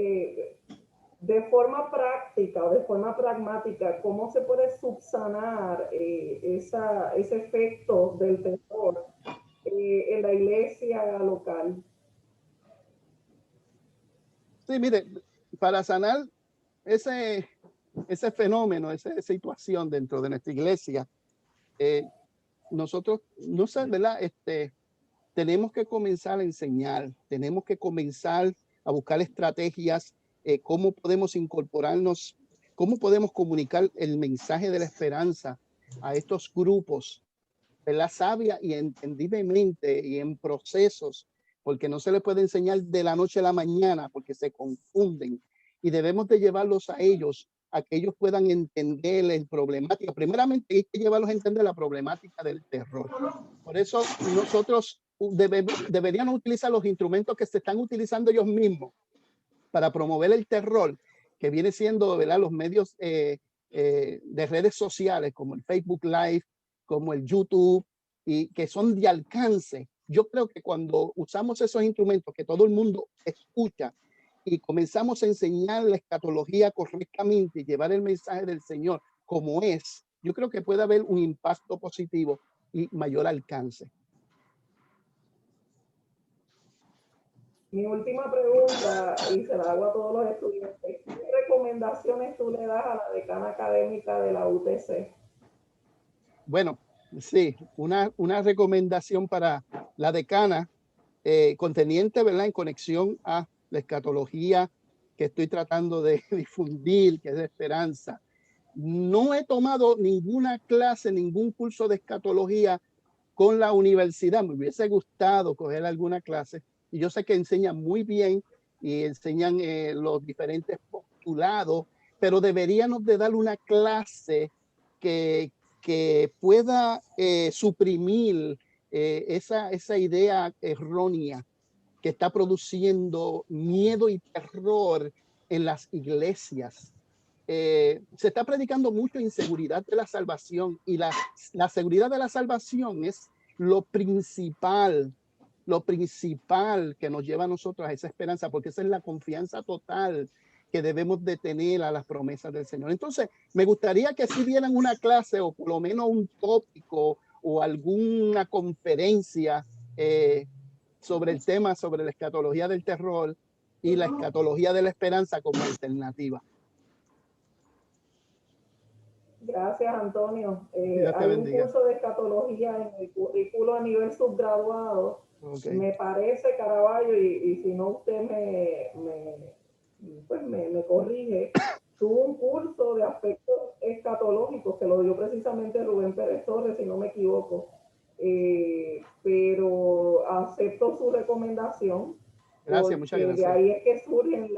de forma práctica o de forma pragmática, ¿cómo se puede subsanar ese efecto del terror en la iglesia local? Sí, mire, para sanar ese fenómeno, esa situación dentro de nuestra iglesia, nosotros, no sé, ¿verdad? Tenemos que comenzar a enseñar, tenemos que comenzar a buscar estrategias, cómo podemos incorporarnos, cómo podemos comunicar el mensaje de la esperanza a estos grupos, ¿verdad? Sabia y entendiblemente y en procesos, porque no se les puede enseñar de la noche a la mañana porque se confunden, y debemos de llevarlos a ellos a que ellos puedan entender el problemática. Primeramente hay que llevarlos a entender la problemática del terror. Por eso nosotros deberíamos utilizar los instrumentos que se están utilizando ellos mismos para promover el terror, que viene siendo, ¿verdad?, los medios de redes sociales como el Facebook Live, como el YouTube, y que son de alcance. Yo creo que cuando usamos esos instrumentos que todo el mundo escucha y comenzamos a enseñar la escatología correctamente y llevar el mensaje del Señor como es, yo creo que puede haber un impacto positivo y mayor alcance. Mi última pregunta, y se la hago a todos los estudiantes, ¿qué recomendaciones tú le das a la decana académica de la UTC? Bueno, sí, una recomendación para la decana, conteniente, ¿verdad?, en conexión a la escatología que estoy tratando de difundir, que es de esperanza. No he tomado ninguna clase, ningún curso de escatología con la universidad. Me hubiese gustado coger alguna clase, y yo sé que enseñan muy bien y enseñan los diferentes postulados, pero deberíamos de dar una clase que pueda suprimir esa idea errónea que está produciendo miedo y terror en las iglesias. Se está predicando mucho inseguridad de la salvación, y la seguridad de la salvación es lo principal que nos lleva a nosotros a esa esperanza, porque esa es la confianza total que debemos de tener a las promesas del Señor. Entonces, me gustaría que si dieran una clase o por lo menos un tópico o alguna conferencia sobre el tema, sobre la escatología del terror y la escatología de la esperanza como alternativa. Gracias, Antonio. Dios te Hay un bendiga. curso de escatología en el currículo a nivel subgraduado. Okay. Me parece, Caraballo, y si no usted me corrige, tuvo un curso de aspectos escatológicos que lo dio precisamente Rubén Pérez Torres, si no me equivoco. Pero acepto su recomendación. Gracias, muchas gracias. De ahí es que surgen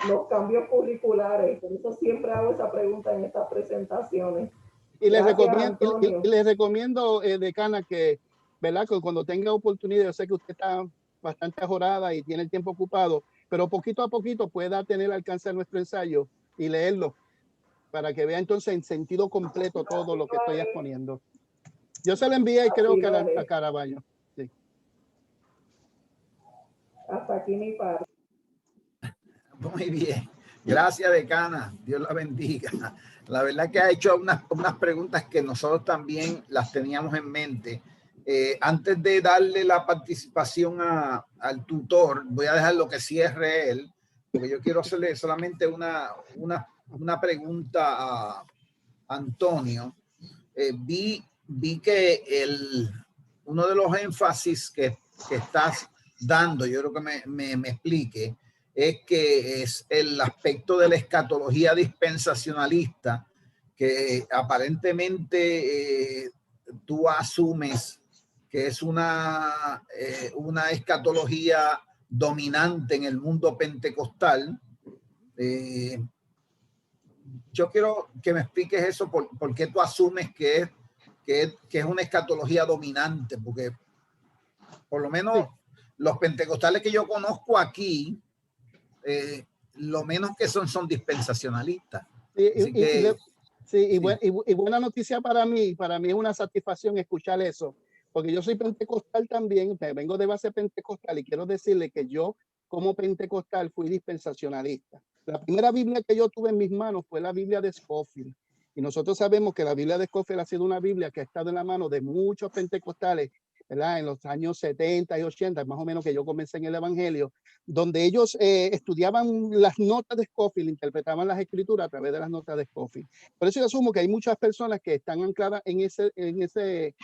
los cambios curriculares. Por eso siempre hago esa pregunta en estas presentaciones. Y les Gracias, recomiendo, decana, que, ¿verdad?, que cuando tenga oportunidad, yo sé que usted está bastante ajorada y tiene el tiempo ocupado, pero poquito a poquito pueda tener alcance a nuestro ensayo y leerlo para que vea entonces en sentido completo todo lo que estoy exponiendo. Yo se lo envié y creo que a Caraballo. Sí. Hasta aquí mi parte. Muy bien. Gracias, decana. Dios la bendiga. La verdad que ha hecho unas preguntas que nosotros también las teníamos en mente. Antes de darle la participación al tutor, voy a dejar lo que cierre él, porque yo quiero hacerle solamente una pregunta a Antonio. Vi que uno de los énfasis que estás dando, yo creo que me explique, es que es el aspecto de la escatología dispensacionalista, que aparentemente tú asumes que es una escatología dominante en el mundo pentecostal. Yo quiero que me expliques eso, por qué tú asumes que es una escatología dominante, porque por lo menos sí, los pentecostales que yo conozco aquí, lo menos que son dispensacionalistas. Y buena noticia para mí es una satisfacción escuchar eso, porque yo soy pentecostal también, vengo de base pentecostal, y quiero decirle que yo como pentecostal fui dispensacionalista. La primera Biblia que yo tuve en mis manos fue la Biblia de Scofield, y nosotros sabemos que la Biblia de Scofield ha sido una Biblia que ha estado en la mano de muchos pentecostales, ¿verdad?, en los años 70 y 80, más o menos, que yo comencé en el Evangelio, donde ellos estudiaban las notas de Scofield, interpretaban las escrituras a través de las notas de Scofield. Por eso yo asumo que hay muchas personas que están ancladas en ese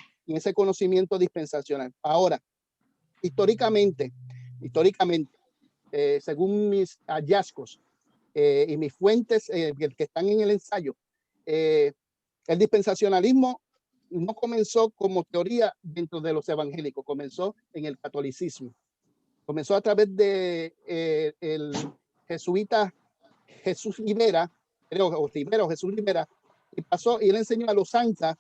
conocimiento dispensacional. Ahora, históricamente, según mis hallazgos y mis fuentes que están en el ensayo, el dispensacionalismo no comenzó como teoría dentro de los evangélicos, comenzó en el catolicismo. Comenzó a través de el jesuita Jesús Rivera, y pasó, y él enseñó a los Sanza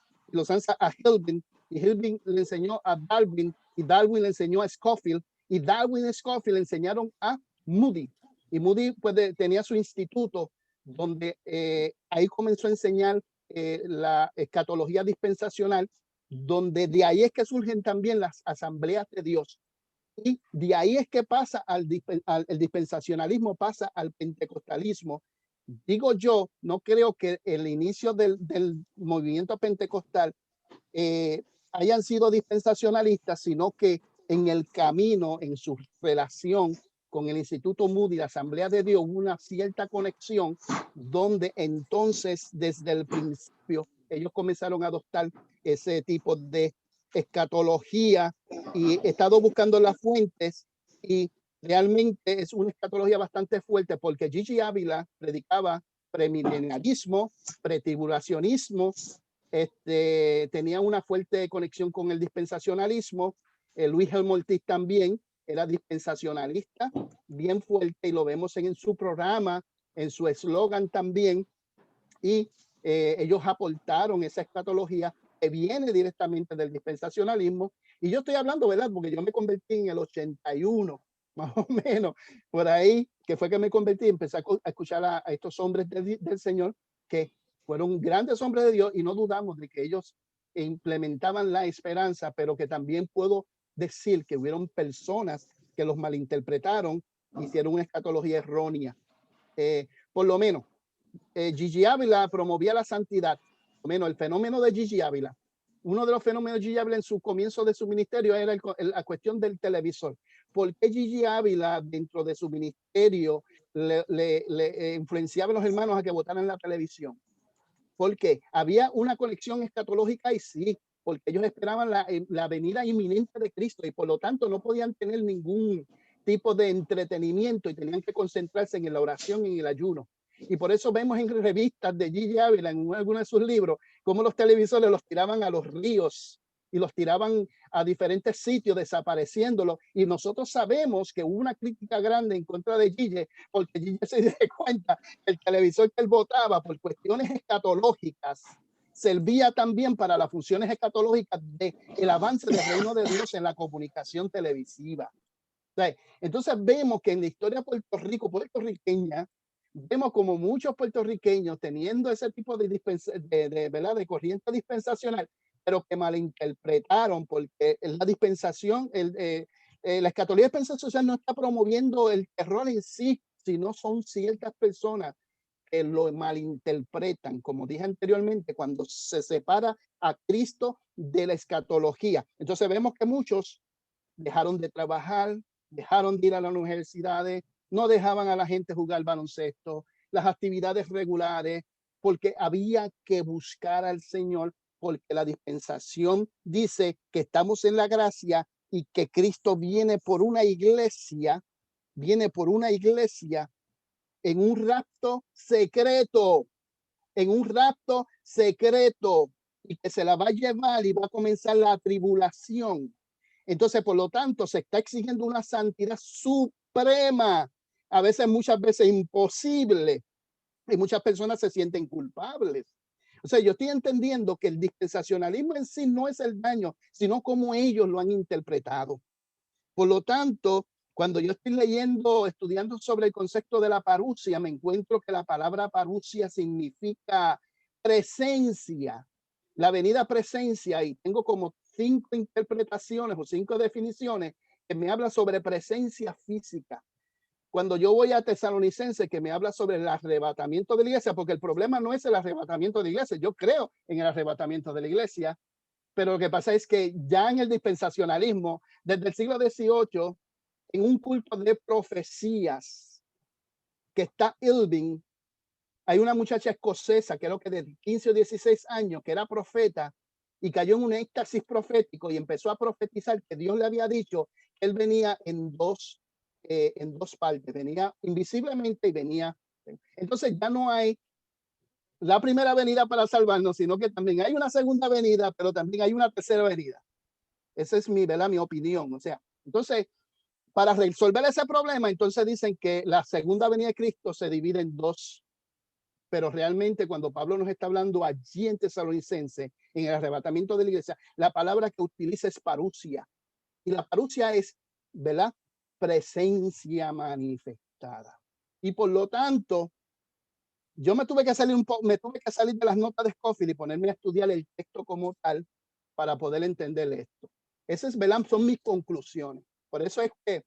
a Helbin, y Helbin le enseñó a Darwin, y Darwin le enseñó a Scofield, y Darwin y Scofield le enseñaron a Moody, y Moody pues tenía su instituto donde ahí comenzó a enseñar la escatología dispensacional, donde de ahí es que surgen también las asambleas de Dios. Y de ahí es que pasa el dispensacionalismo, pasa al pentecostalismo, digo yo, no creo que el inicio del movimiento pentecostal hayan sido dispensacionalistas, sino que en el camino, en su relación con el Instituto Moody, la Asamblea de Dios, hubo una cierta conexión donde entonces desde el principio ellos comenzaron a adoptar ese tipo de escatología y he estado buscando las fuentes y realmente es una escatología bastante fuerte porque Gigi Ávila predicaba premilenialismo, pretribulacionismo, tenía una fuerte conexión con el dispensacionalismo. Luis Helmut Ortiz también era dispensacionalista, bien fuerte, y lo vemos en su programa, en su eslogan también. Y ellos aportaron esa escatología que viene directamente del dispensacionalismo. Y yo estoy hablando, ¿verdad? Porque yo me convertí en el 81, más o menos, por ahí, que fue que me convertí, empecé a escuchar a estos hombres del Señor que fueron grandes hombres de Dios y no dudamos de que ellos implementaban la esperanza, pero que también puedo decir que hubieron personas que los malinterpretaron, hicieron una escatología errónea. Por lo menos, Gigi Ávila promovía la santidad. Por lo menos el fenómeno de Gigi Ávila, uno de los fenómenos de Gigi Ávila en su comienzo de su ministerio era la cuestión del televisor. ¿Por qué Gigi Ávila dentro de su ministerio le influenciaba a los hermanos a que votaran en la televisión? Porque había una conexión escatológica y sí, porque ellos esperaban la venida inminente de Cristo y por lo tanto no podían tener ningún tipo de entretenimiento y tenían que concentrarse en la oración y en el ayuno. Y por eso vemos en revistas de Gigi Ávila, en alguno de sus libros, cómo los televisores los tiraban a los ríos y los tiraban a diferentes sitios, desapareciéndolos. Y nosotros sabemos que hubo una crítica grande en contra de Gigi, porque Gigi se dio cuenta que el televisor que él votaba por cuestiones escatológicas servía también para las funciones escatológicas del avance del reino de Dios en la comunicación televisiva. Entonces vemos que en la historia puertorriqueña, vemos como muchos puertorriqueños teniendo ese tipo ¿verdad? De corriente dispensacional, pero que malinterpretaron porque la dispensación, la escatología dispensacional no está promoviendo el terror en sí, sino son ciertas personas que lo malinterpretan, como dije anteriormente, cuando se separa a Cristo de la escatología. Entonces vemos que muchos dejaron de trabajar, dejaron de ir a las universidades, no dejaban a la gente jugar baloncesto, las actividades regulares, porque había que buscar al Señor, porque la dispensación dice que estamos en la gracia y que Cristo viene por una iglesia en un rapto secreto, y que se la va a llevar y va a comenzar la tribulación. Entonces, por lo tanto, se está exigiendo una santidad suprema, muchas veces imposible, y muchas personas se sienten culpables. O sea, yo estoy entendiendo que el dispensacionalismo en sí no es el daño, sino cómo ellos lo han interpretado. Por lo tanto, cuando yo estoy estudiando sobre el concepto de la parusia, me encuentro que la palabra parusia significa presencia, la venida presencia, y tengo como 5 interpretaciones o 5 definiciones que me hablan sobre presencia física. Cuando yo voy a Tesalonicenses, que me habla sobre el arrebatamiento de la iglesia, porque el problema no es el arrebatamiento de la iglesia, yo creo en el arrebatamiento de la iglesia, pero lo que pasa es que ya en el dispensacionalismo, desde el siglo XVIII, en un culto de profecías que está Irving, hay una muchacha escocesa, creo que de 15 o 16 años, que era profeta y cayó en un éxtasis profético y empezó a profetizar que Dios le había dicho que él venía en dos partes, venía invisiblemente y venía. Entonces ya no hay la primera venida para salvarnos, sino que también hay una segunda venida, pero también hay una tercera venida. Esa es mi opinión. O sea, entonces, para resolver ese problema, entonces dicen que la segunda venida de Cristo se divide en 2. Pero realmente cuando Pablo nos está hablando allí en Tesalonicense, en el arrebatamiento de la iglesia, la palabra que utiliza es parusia. Y la parusia es, ¿verdad? Presencia manifestada. Y por lo tanto, yo me tuve que salir de las notas de Scofield y ponerme a estudiar el texto como tal para poder entender esto. Esas, ¿verdad? Son mis conclusiones. Por eso es que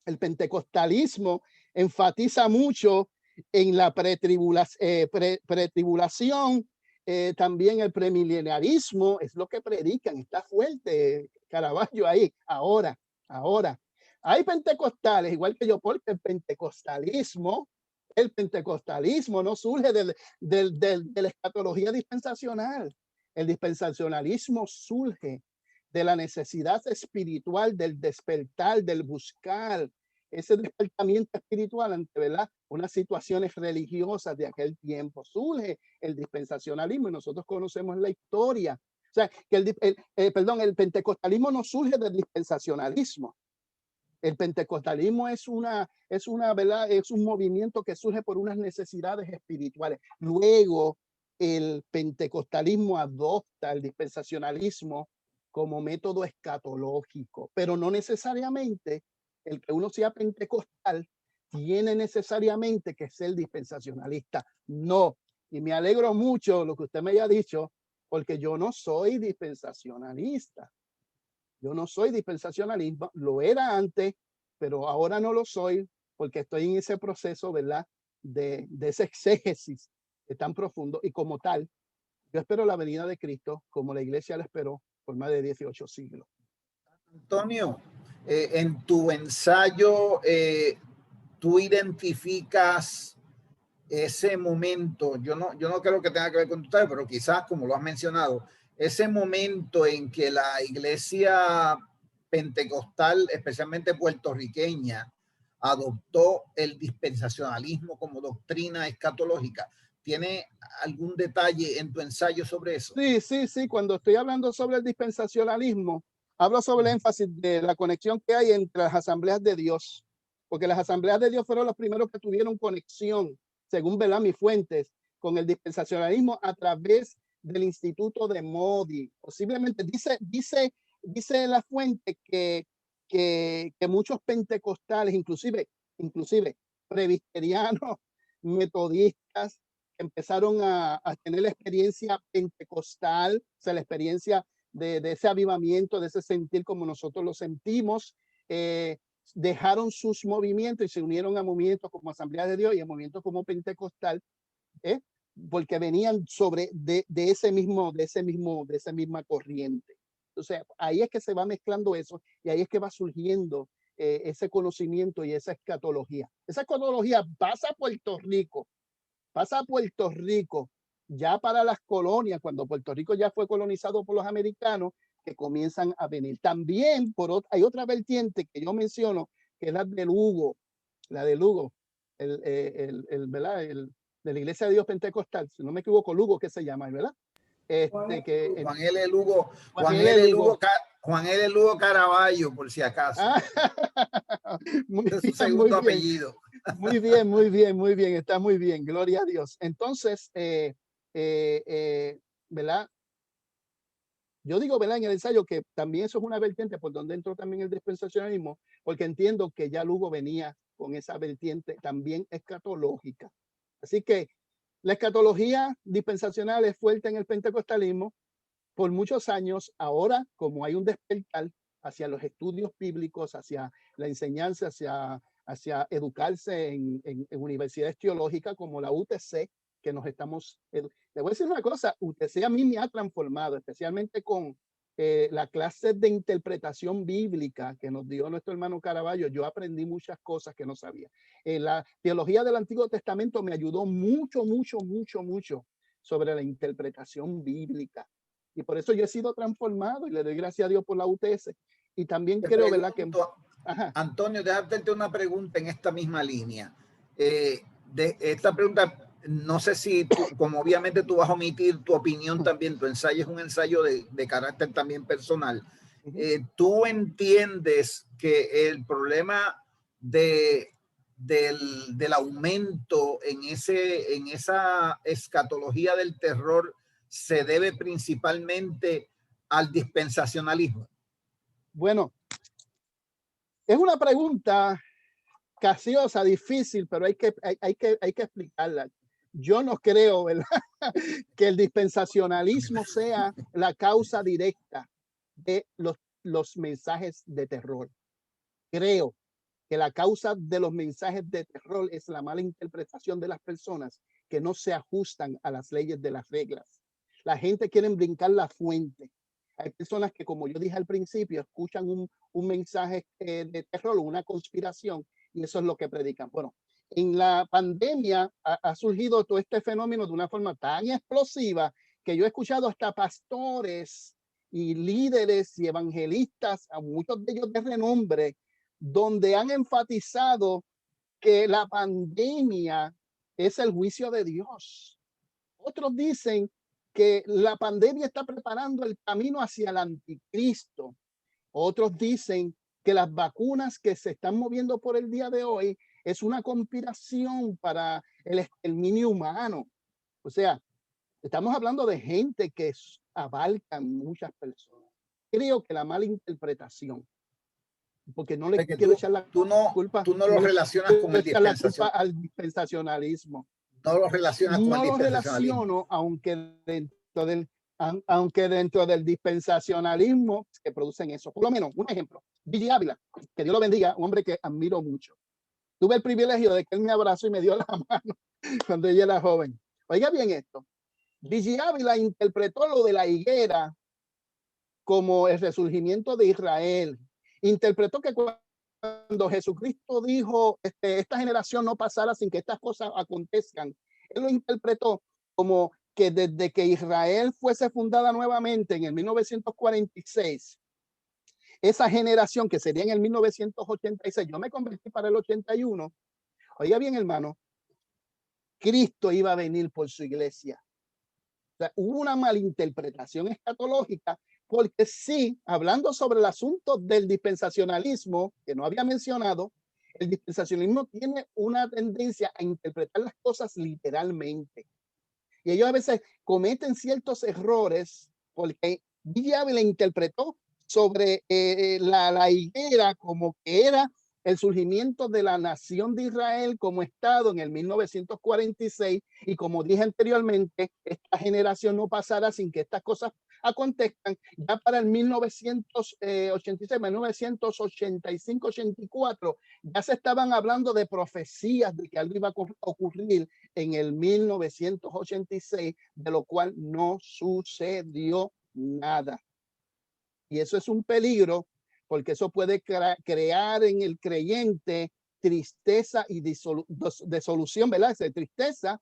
el pentecostalismo enfatiza mucho En la pretribulación, también el premilenarismo es lo que predican, está fuerte Caravaggio ahí. Ahora, hay pentecostales, igual que yo, porque el pentecostalismo no surge de la escatología dispensacional. El dispensacionalismo surge de la necesidad espiritual, del despertar, del buscar, ese despertamiento espiritual ante, ¿verdad?, unas situaciones religiosas de aquel tiempo. Surge el dispensacionalismo y nosotros conocemos la historia. O sea, que el pentecostalismo no surge del dispensacionalismo. El pentecostalismo es ¿verdad?, es un movimiento que surge por unas necesidades espirituales. Luego, el pentecostalismo adopta el dispensacionalismo como método escatológico, pero no necesariamente el que uno sea pentecostal tiene necesariamente que ser dispensacionalista. No. Y me alegro mucho lo que usted me haya dicho, porque yo no soy dispensacionalista. Yo no soy dispensacionalista, lo era antes, pero ahora no lo soy porque estoy en ese proceso, ¿verdad?, de ese exégesis tan profundo, y como tal, yo espero la venida de Cristo como la iglesia la esperó por más de 18 siglos. Antonio, en tu ensayo, tú identificas ese momento, yo no creo que tenga que ver con tu ensayo, pero quizás, como lo has mencionado, ese momento en que la iglesia pentecostal, especialmente puertorriqueña, adoptó el dispensacionalismo como doctrina escatológica. ¿Tiene algún detalle en tu ensayo sobre eso? Sí. Cuando estoy hablando sobre el dispensacionalismo, hablo sobre el énfasis de la conexión que hay entre las asambleas de Dios, porque las asambleas de Dios fueron los primeros que tuvieron conexión, según, ¿verdad?, mis fuentes, con el dispensacionalismo a través del Instituto de Moody. Posiblemente dice la fuente que muchos pentecostales, inclusive presbiterianos, metodistas, empezaron a tener la experiencia pentecostal, o sea, la experiencia de ese avivamiento, de ese sentir como nosotros lo sentimos, dejaron sus movimientos y se unieron a movimientos como Asamblea de Dios y a movimientos como Pentecostal, porque venían de esa misma corriente. Entonces, ahí es que se va mezclando eso y ahí es que va surgiendo ese conocimiento y esa escatología. Esa escatología pasa a Puerto Rico, ya para las colonias, cuando Puerto Rico ya fue colonizado por los americanos, que comienzan a venir. También hay otra vertiente que yo menciono, que es la de Lugo, ¿verdad? De la Iglesia de Dios Pentecostal, si no me equivoco, Lugo, que se llama, ¿verdad? Juan L. Lugo Caravaggio, por si acaso. Muy es su segundo apellido. Muy bien, está muy bien, gloria a Dios. Entonces, ¿verdad? Yo digo, ¿verdad?, en el ensayo que también eso es una vertiente por donde entró también el dispensacionalismo, porque entiendo que ya Lugo venía con esa vertiente también escatológica. Así que la escatología dispensacional es fuerte en el pentecostalismo por muchos años. Ahora, como hay un despertar hacia los estudios bíblicos, hacia la enseñanza, hacia educarse en universidades teológicas como la UTC, que nos estamos... Le voy a decir una cosa, UTC a mí me ha transformado, especialmente con la clase de interpretación bíblica que nos dio nuestro hermano Caravaggio. Yo aprendí muchas cosas que no sabía. La teología del Antiguo Testamento me ayudó mucho sobre la interpretación bíblica. Y por eso yo he sido transformado y le doy gracias a Dios por la UTS. Y también creo, ¿verdad?, que... Ajá. Antonio, déjame hacerte una pregunta en esta misma línea. Esta pregunta, no sé si tú, como obviamente tú vas a omitir tu opinión también, tu ensayo es un ensayo de carácter también personal. ¿Tú entiendes que el problema del aumento en esa escatología del terror se debe principalmente al dispensacionalismo? Bueno, es una pregunta capciosa, difícil, pero hay que explicarla. Yo no creo, ¿verdad?, que el dispensacionalismo sea la causa directa de los mensajes de terror. Creo que la causa de los mensajes de terror es la mala interpretación de las personas que no se ajustan a las leyes de las reglas. La gente quiere brincar la fuente. Hay personas que, como yo dije al principio, escuchan un mensaje de terror o una conspiración y eso es lo que predican. Bueno, en la pandemia ha surgido todo este fenómeno de una forma tan explosiva que yo he escuchado hasta pastores y líderes y evangelistas, a muchos de ellos de renombre, donde han enfatizado que la pandemia es el juicio de Dios. Otros dicen que la pandemia está preparando el camino hacia el anticristo. Otros dicen que las vacunas que se están moviendo por el día de hoy es una conspiración para el exterminio humano. O sea, estamos hablando de gente que abarcan muchas personas. Creo que la mala interpretación, porque no le quiero echar la culpa. Tú no lo relacionas con el al dispensacionalismo. No lo relacionas con el dispensacionalismo. No lo relaciono, aunque dentro del dispensacionalismo que producen eso. Por lo menos, un ejemplo. Billy Ávila, que Dios lo bendiga, un hombre que admiro mucho. Tuve el privilegio de que él me abrazó y me dio la mano cuando ella era joven. Oiga bien esto. Billy Ávila interpretó lo de la higuera como el resurgimiento de Israel. Interpretó que cuando Jesucristo dijo, esta generación no pasará sin que estas cosas acontezcan, él lo interpretó como que desde que Israel fuese fundada nuevamente en el 1946, esa generación que sería en el 1986, yo me convertí para el 81, oiga bien hermano, Cristo iba a venir por su iglesia. O sea, hubo una malinterpretación escatológica, porque sí, hablando sobre el asunto del dispensacionalismo, que no había mencionado, el dispensacionalismo tiene una tendencia a interpretar las cosas literalmente. Y ellos a veces cometen ciertos errores, porque Billy Ávila interpretó sobre la higuera como que era el surgimiento de la nación de Israel como Estado en el 1946, y como dije anteriormente, esta generación no pasará sin que estas cosas acontezcan. Ya para el 1986, 1985, 84, ya se estaban hablando de profecías de que algo iba a ocurrir en el 1986, de lo cual no sucedió nada. Y eso es un peligro, porque eso puede crear en el creyente tristeza y desolución, ¿verdad? Esa tristeza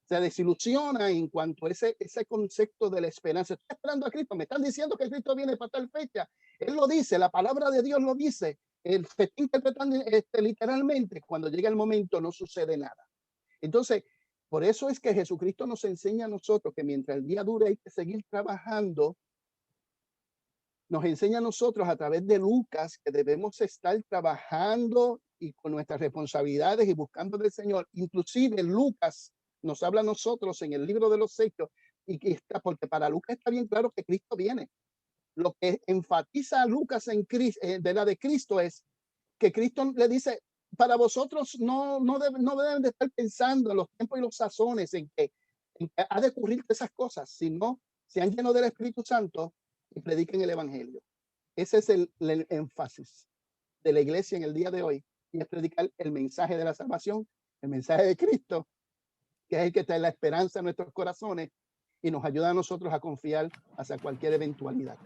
se desilusiona en cuanto a ese concepto de la esperanza. Estoy esperando a Cristo, me están diciendo que Cristo viene para tal fecha. Él lo dice, la palabra de Dios lo dice. Él se está interpretando literalmente. Cuando llega el momento no sucede nada. Entonces, por eso es que Jesucristo nos enseña a nosotros que mientras el día dure hay que seguir trabajando. Nos enseña a nosotros a través de Lucas que debemos estar trabajando y con nuestras responsabilidades y buscando del Señor. Inclusive Lucas nos habla a nosotros en el libro de los Hechos, y que está, porque para Lucas está bien claro que Cristo viene. Lo que enfatiza a Lucas en Cristo, de Cristo, es que Cristo le dice, para vosotros no deben de estar pensando en los tiempos y los sazones en que ha de ocurrir esas cosas, sino sean llenos del Espíritu Santo y prediquen el evangelio. Ese es el énfasis de la iglesia en el día de hoy, y es predicar el mensaje de la salvación, el mensaje de Cristo, que es el que trae la esperanza en nuestros corazones y nos ayuda a nosotros a confiar hacia cualquier eventualidad.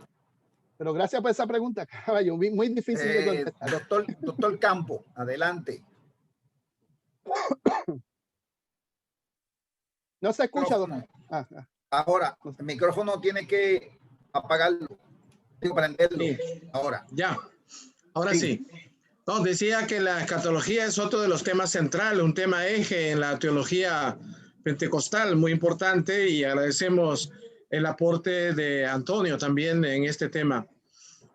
Pero gracias por esa pregunta, caballo, muy difícil de contestar. Doctor Campo, adelante. No se escucha, doctor. Ahora, el micrófono tiene que apagarlo, prenderlo. Sí. Ahora. Ya, ahora sí. No, decía que la escatología es otro de los temas centrales, un tema eje en la teología pentecostal muy importante, y agradecemos el aporte de Antonio también en este tema.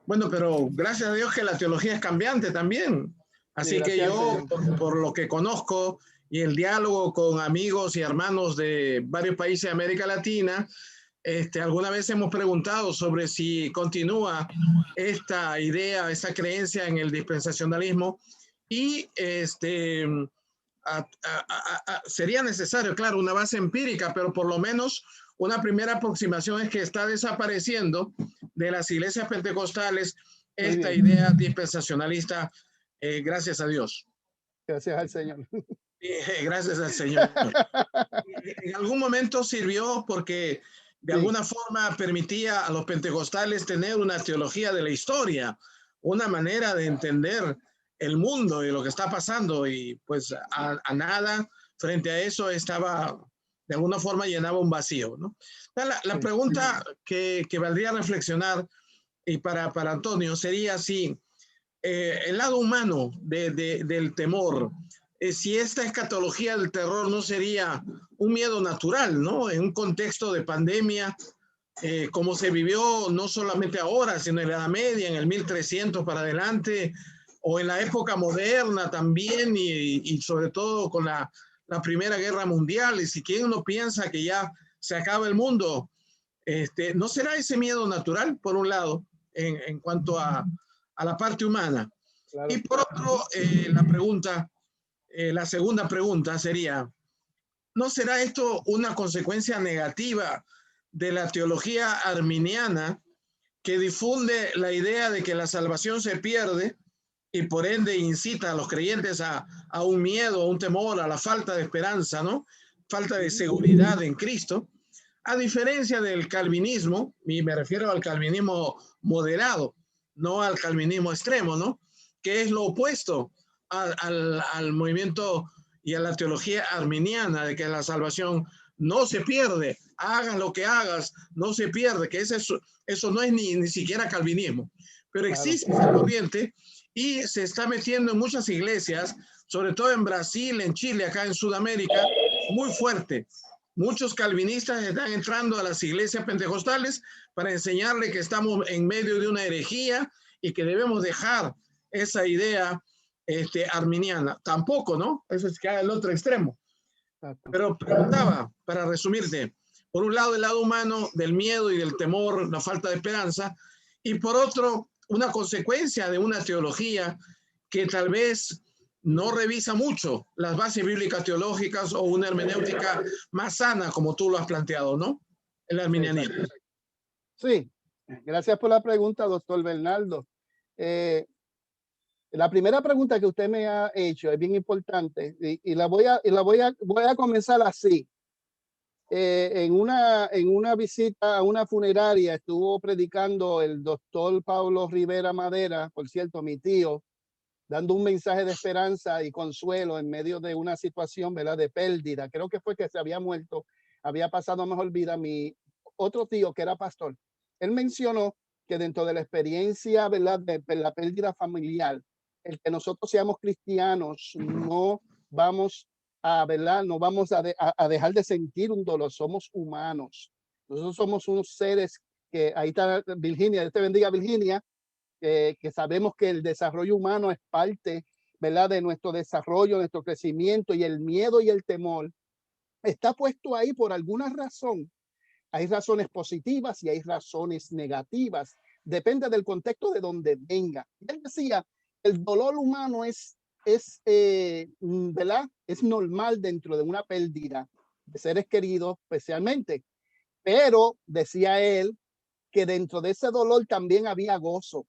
Bueno, pero gracias a Dios que la teología es cambiante también. Así sí, que yo, por lo que conozco y el diálogo con amigos y hermanos de varios países de América Latina, alguna vez hemos preguntado sobre si continúa esta idea, esta creencia en el dispensacionalismo, y sería necesario, claro, una base empírica, pero por lo menos una primera aproximación es que está desapareciendo de las iglesias pentecostales esta idea dispensacionalista gracias a Dios. Gracias al Señor. Gracias al Señor. En algún momento sirvió porque de alguna forma permitía a los pentecostales tener una teología de la historia, una manera de entender el mundo y lo que está pasando, y pues a nada frente a eso estaba, de alguna forma llenaba un vacío, ¿no? La pregunta que valdría reflexionar y para Antonio sería si el lado humano del temor, si esta escatología del terror no sería un miedo natural, ¿no? En un contexto de pandemia, como se vivió no solamente ahora, sino en la Edad Media, en el 1300 para adelante, o en la época moderna también, y sobre todo con la Primera Guerra Mundial. Y si quien uno piensa que ya se acaba el mundo, ¿no será ese miedo natural, por un lado, en cuanto a la parte humana? Claro. Y por otro, la segunda pregunta sería, ¿no será esto una consecuencia negativa de la teología arminiana que difunde la idea de que la salvación se pierde y por ende incita a los creyentes a un miedo, a un temor, a la falta de esperanza, ¿no? Falta de seguridad en Cristo? A diferencia del calvinismo, y me refiero al calvinismo moderado, no al calvinismo extremo, ¿no? Que es lo opuesto al movimiento y a la teología arminiana de que la salvación no se pierde, hagas lo que hagas, no se pierde, que eso no es ni siquiera calvinismo, pero existe esa corriente y se está metiendo en muchas iglesias, sobre todo en Brasil, en Chile, acá en Sudamérica, muy fuerte. Muchos calvinistas están entrando a las iglesias pentecostales para enseñarle que estamos en medio de una herejía y que debemos dejar esa idea arminiana. Tampoco, ¿no? Eso es que hay el otro extremo. Pero preguntaba, para resumirte, por un lado el lado humano del miedo y del temor, la falta de esperanza, y por otro, una consecuencia de una teología que tal vez no revisa mucho las bases bíblicas teológicas o una hermenéutica más sana, como tú lo has planteado, ¿no? El arminianismo. Sí, gracias por la pregunta, doctor Bernardo. La primera pregunta que usted me ha hecho es bien importante y voy a comenzar así. En una visita a una funeraria estuvo predicando el doctor Pablo Rivera Madera, por cierto, mi tío, dando un mensaje de esperanza y consuelo en medio de una situación, ¿verdad?, de pérdida. Creo que fue que se había muerto, había pasado a mejor vida mi otro tío que era pastor. Él mencionó que dentro de la experiencia, ¿verdad?, de la pérdida familiar, el que nosotros seamos cristianos no vamos ¿verdad? No vamos a dejar de sentir un dolor, somos humanos. Nosotros somos unos seres que, ahí está Virginia, Dios te bendiga Virginia, que sabemos que el desarrollo humano es parte, ¿verdad?, de nuestro desarrollo, de nuestro crecimiento, y el miedo y el temor está puesto ahí por alguna razón. Hay razones positivas y hay razones negativas. Depende del contexto de donde venga. Él decía, el dolor humano es ¿verdad?, es normal dentro de una pérdida de seres queridos, especialmente. Pero decía él que dentro de ese dolor también había gozo.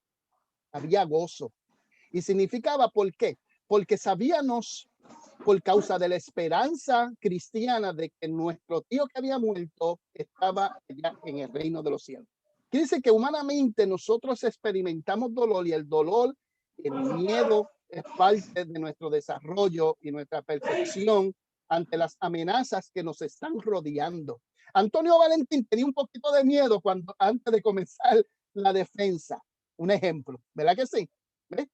Había gozo. Y significaba, ¿por qué? Porque sabíamos, por causa de la esperanza cristiana, de que nuestro tío que había muerto estaba allá en el reino de los cielos. Quiere decir que humanamente nosotros experimentamos dolor, y el dolor, el miedo, es parte de nuestro desarrollo y nuestra perfección ante las amenazas que nos están rodeando. Antonio Valentín tenía un poquito de miedo antes de comenzar la defensa. Un ejemplo, ¿verdad que sí? ¿Ves?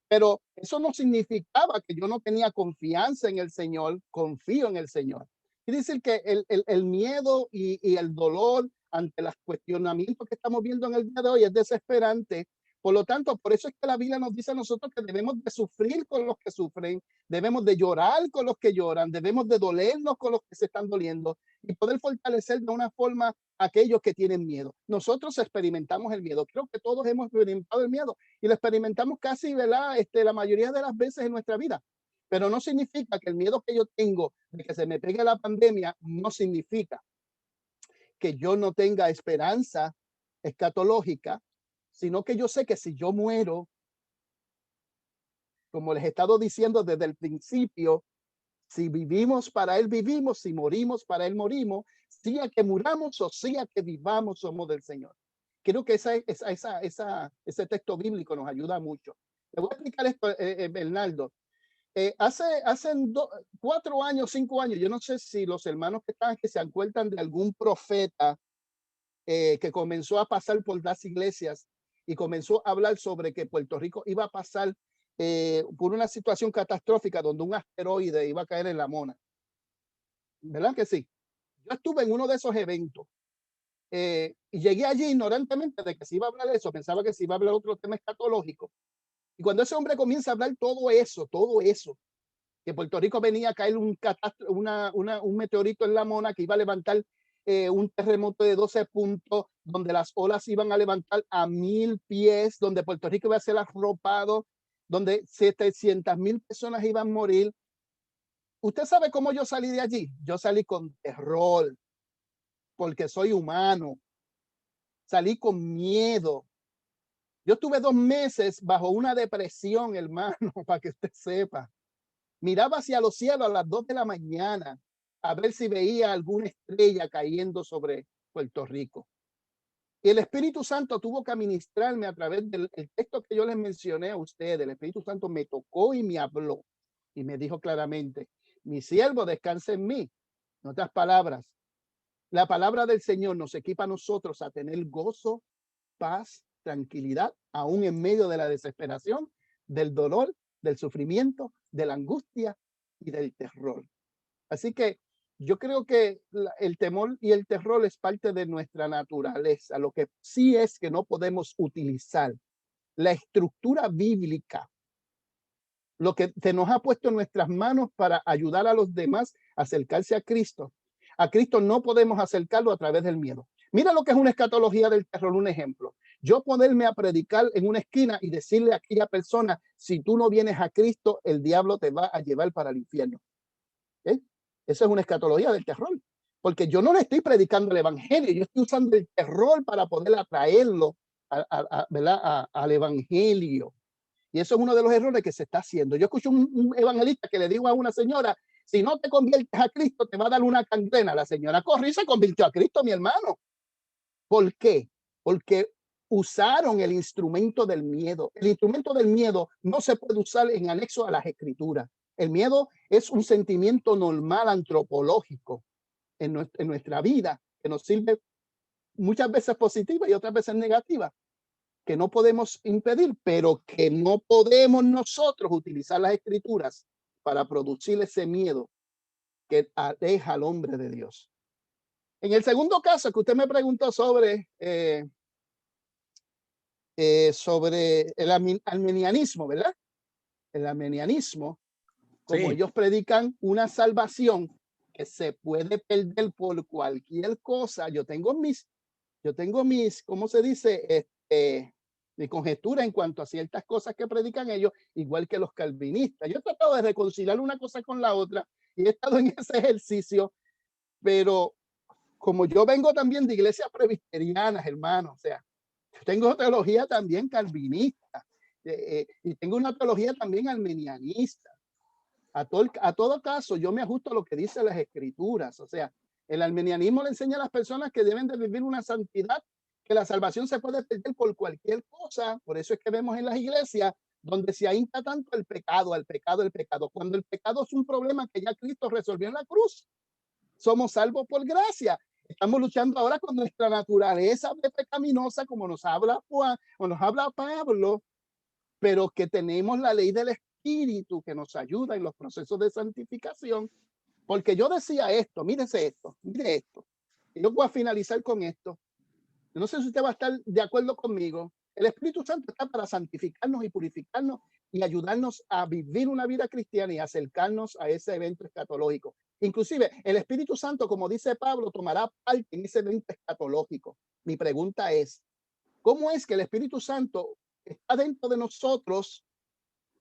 Pero eso no significaba que yo no tenía confianza en el Señor. Confío en el Señor. Quiere decir que el miedo y el dolor ante los cuestionamientos que estamos viendo en el día de hoy es desesperante. Por lo tanto, por eso es que la Biblia nos dice a nosotros que debemos de sufrir con los que sufren, debemos de llorar con los que lloran, debemos de dolernos con los que se están doliendo y poder fortalecer de una forma a aquellos que tienen miedo. Nosotros experimentamos el miedo. Creo que todos hemos experimentado el miedo y lo experimentamos casi, ¿verdad?, la mayoría de las veces en nuestra vida. Pero no significa que el miedo que yo tengo de que se me pegue la pandemia no significa que yo no tenga esperanza escatológica, sino que yo sé que si yo muero, como les he estado diciendo desde el principio, si vivimos para Él vivimos, si morimos para Él morimos, sea que muramos o sea que vivamos, somos del Señor. Creo que ese texto bíblico nos ayuda mucho. Le voy a explicar esto, Bernardo. Hace 4 años, 5 años, yo no sé si los hermanos que están aquí se acuerdan de algún profeta que comenzó a pasar por las iglesias y comenzó a hablar sobre que Puerto Rico iba a pasar por una situación catastrófica donde un asteroide iba a caer en la Mona. ¿Verdad que sí? Yo estuve en uno de esos eventos y llegué allí ignorantemente de que se iba a hablar de eso, pensaba que se iba a hablar otro tema escatológico. Y cuando ese hombre comienza a hablar todo eso, que Puerto Rico venía a caer un meteorito en la Mona que iba a levantar un terremoto de 12 puntos, donde las olas iban a levantar a 1000 pies, donde Puerto Rico iba a ser arropado, donde 700,000 personas iban a morir. ¿Usted sabe cómo yo salí de allí? Yo salí con terror, porque soy humano. Salí con miedo. Yo estuve 2 meses bajo una depresión, hermano, para que usted sepa. Miraba hacia los cielos a las 2 de la mañana a ver si veía alguna estrella cayendo sobre Puerto Rico. Y el Espíritu Santo tuvo que ministrarme a través del texto que yo les mencioné a ustedes. El Espíritu Santo me tocó y me habló y me dijo claramente: mi siervo descansa en mí. En otras palabras, la palabra del Señor nos equipa a nosotros a tener gozo, paz, tranquilidad, aún en medio de la desesperación, del dolor, del sufrimiento, de la angustia y del terror. Así que yo creo que el temor y el terror es parte de nuestra naturaleza. Lo que sí es que no podemos utilizar la estructura bíblica, lo que se nos ha puesto en nuestras manos para ayudar a los demás a acercarse a Cristo. A Cristo no podemos acercarlo a través del miedo. Mira lo que es una escatología del terror, un ejemplo. Yo ponerme a predicar en una esquina y decirle a aquella persona: si tú no vienes a Cristo, el diablo te va a llevar para el infierno. Eso es una escatología del terror, porque yo no le estoy predicando el evangelio, yo estoy usando el terror para poder atraerlo al evangelio. Y eso es uno de los errores que se está haciendo. Yo escucho un evangelista que le digo a una señora: si no te conviertes a Cristo, te va a dar una gangrena. La señora corrió y se convirtió a Cristo, mi hermano. ¿Por qué? Porque usaron el instrumento del miedo. El instrumento del miedo no se puede usar en anexo a las escrituras. El miedo es un sentimiento normal antropológico en nuestra vida, que nos sirve muchas veces positiva y otras veces negativa, que no podemos impedir, pero que no podemos nosotros utilizar las escrituras para producir ese miedo que aleja al hombre de Dios. En el segundo caso que usted me preguntó sobre el armenianismo, ¿verdad? El armenianismo, como Sí. ellos predican una salvación que se puede perder por cualquier cosa. Yo tengo mis, ¿cómo se dice? Mi conjetura en cuanto a ciertas cosas que predican ellos, igual que los calvinistas. Yo he tratado de reconciliar una cosa con la otra y he estado en ese ejercicio, pero como yo vengo también de iglesias presbiterianas, hermano, o sea, tengo teología también calvinista y tengo una teología también armenianista. A todo caso, yo me ajusto a lo que dicen las escrituras. O sea, el armenianismo le enseña a las personas que deben de vivir una santidad, que la salvación se puede perder por cualquier cosa. Por eso es que vemos en las iglesias donde se ahínta tanto el pecado, cuando el pecado es un problema que ya Cristo resolvió en la cruz. Somos salvos por gracia. Estamos luchando ahora con nuestra naturaleza pecaminosa, como nos habla Juan, o nos habla Pablo, pero que tenemos la ley del Espíritu que nos ayuda en los procesos de santificación. Porque yo decía esto, mire esto. Y yo voy a finalizar con esto. Yo no sé si usted va a estar de acuerdo conmigo. El Espíritu Santo está para santificarnos y purificarnos y ayudarnos a vivir una vida cristiana y acercarnos a ese evento escatológico. Inclusive, el Espíritu Santo, como dice Pablo, tomará parte en ese evento escatológico. Mi pregunta es: ¿cómo es que el Espíritu Santo está dentro de nosotros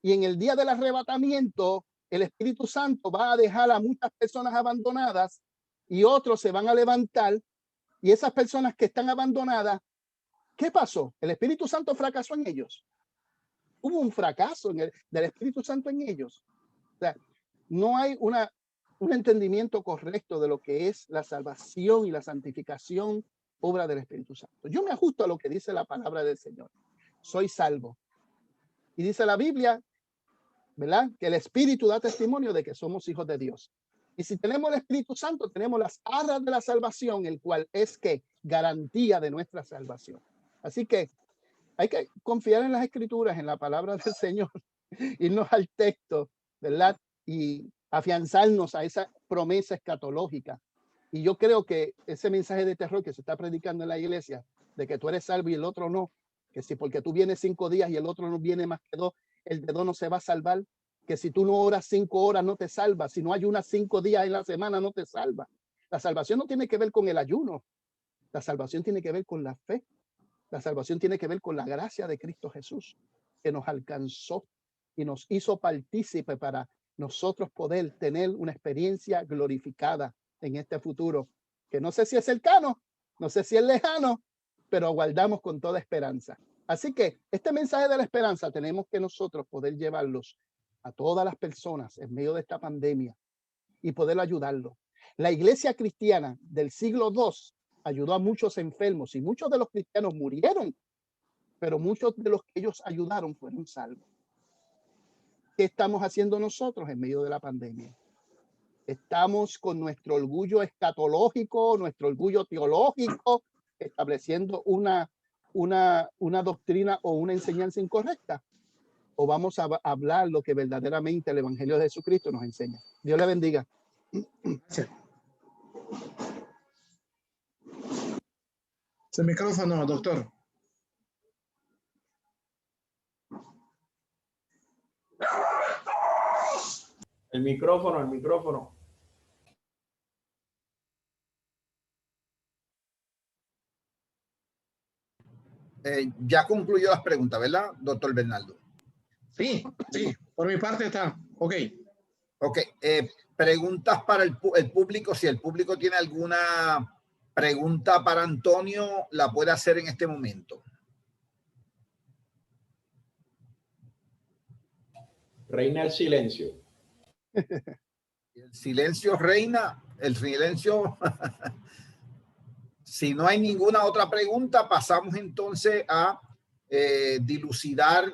y en el día del arrebatamiento el Espíritu Santo va a dejar a muchas personas abandonadas y otros se van a levantar? Y esas personas que están abandonadas, ¿qué pasó? ¿El Espíritu Santo fracasó en ellos? hubo un fracaso del Espíritu Santo en ellos. O sea, no hay un entendimiento correcto de lo que es la salvación y la santificación, obra del Espíritu Santo. Yo me ajusto a lo que dice la palabra del Señor. Soy salvo. Y dice la Biblia, ¿verdad?, que el Espíritu da testimonio de que somos hijos de Dios. Y si tenemos el Espíritu Santo, tenemos las arras de la salvación, el cual es que garantía de nuestra salvación. Así que hay que confiar en las Escrituras, en la palabra del Señor, irnos al texto, ¿verdad?, y afianzarnos a esa promesa escatológica. Y yo creo que ese mensaje de terror que se está predicando en la iglesia, de que tú eres salvo y el otro no, que si porque tú vienes 5 días y el otro no viene más que 2, el de 2 no se va a salvar, que si tú no oras 5 horas no te salva, si no ayunas 5 días en la semana no te salva. La salvación no tiene que ver con el ayuno, la salvación tiene que ver con la fe, la salvación tiene que ver con la gracia de Cristo Jesús, que nos alcanzó y nos hizo partícipe para nosotros poder tener una experiencia glorificada en este futuro, que no sé si es cercano, no sé si es lejano, pero aguardamos con toda esperanza. Así que este mensaje de la esperanza tenemos que nosotros poder llevarlos a todas las personas en medio de esta pandemia y poder ayudarlos. La iglesia cristiana del siglo II ayudó a muchos enfermos y muchos de los cristianos murieron, pero muchos de los que ellos ayudaron fueron salvos. ¿Qué estamos haciendo nosotros en medio de la pandemia? Estamos con nuestro orgullo escatológico, nuestro orgullo teológico, estableciendo una doctrina o una enseñanza incorrecta, o vamos a hablar lo que verdaderamente el Evangelio de Jesucristo nos enseña. Dios le bendiga. Sí. El micrófono, doctor. El micrófono. Ya concluyó las preguntas, ¿verdad, doctor Bernardo? Sí, por mi parte está. Ok. Ok, preguntas para el público. Si el público tiene alguna pregunta para Antonio, la puede hacer en este momento. Reina el silencio. El silencio reina, el silencio. Si no hay ninguna otra pregunta, pasamos entonces a dilucidar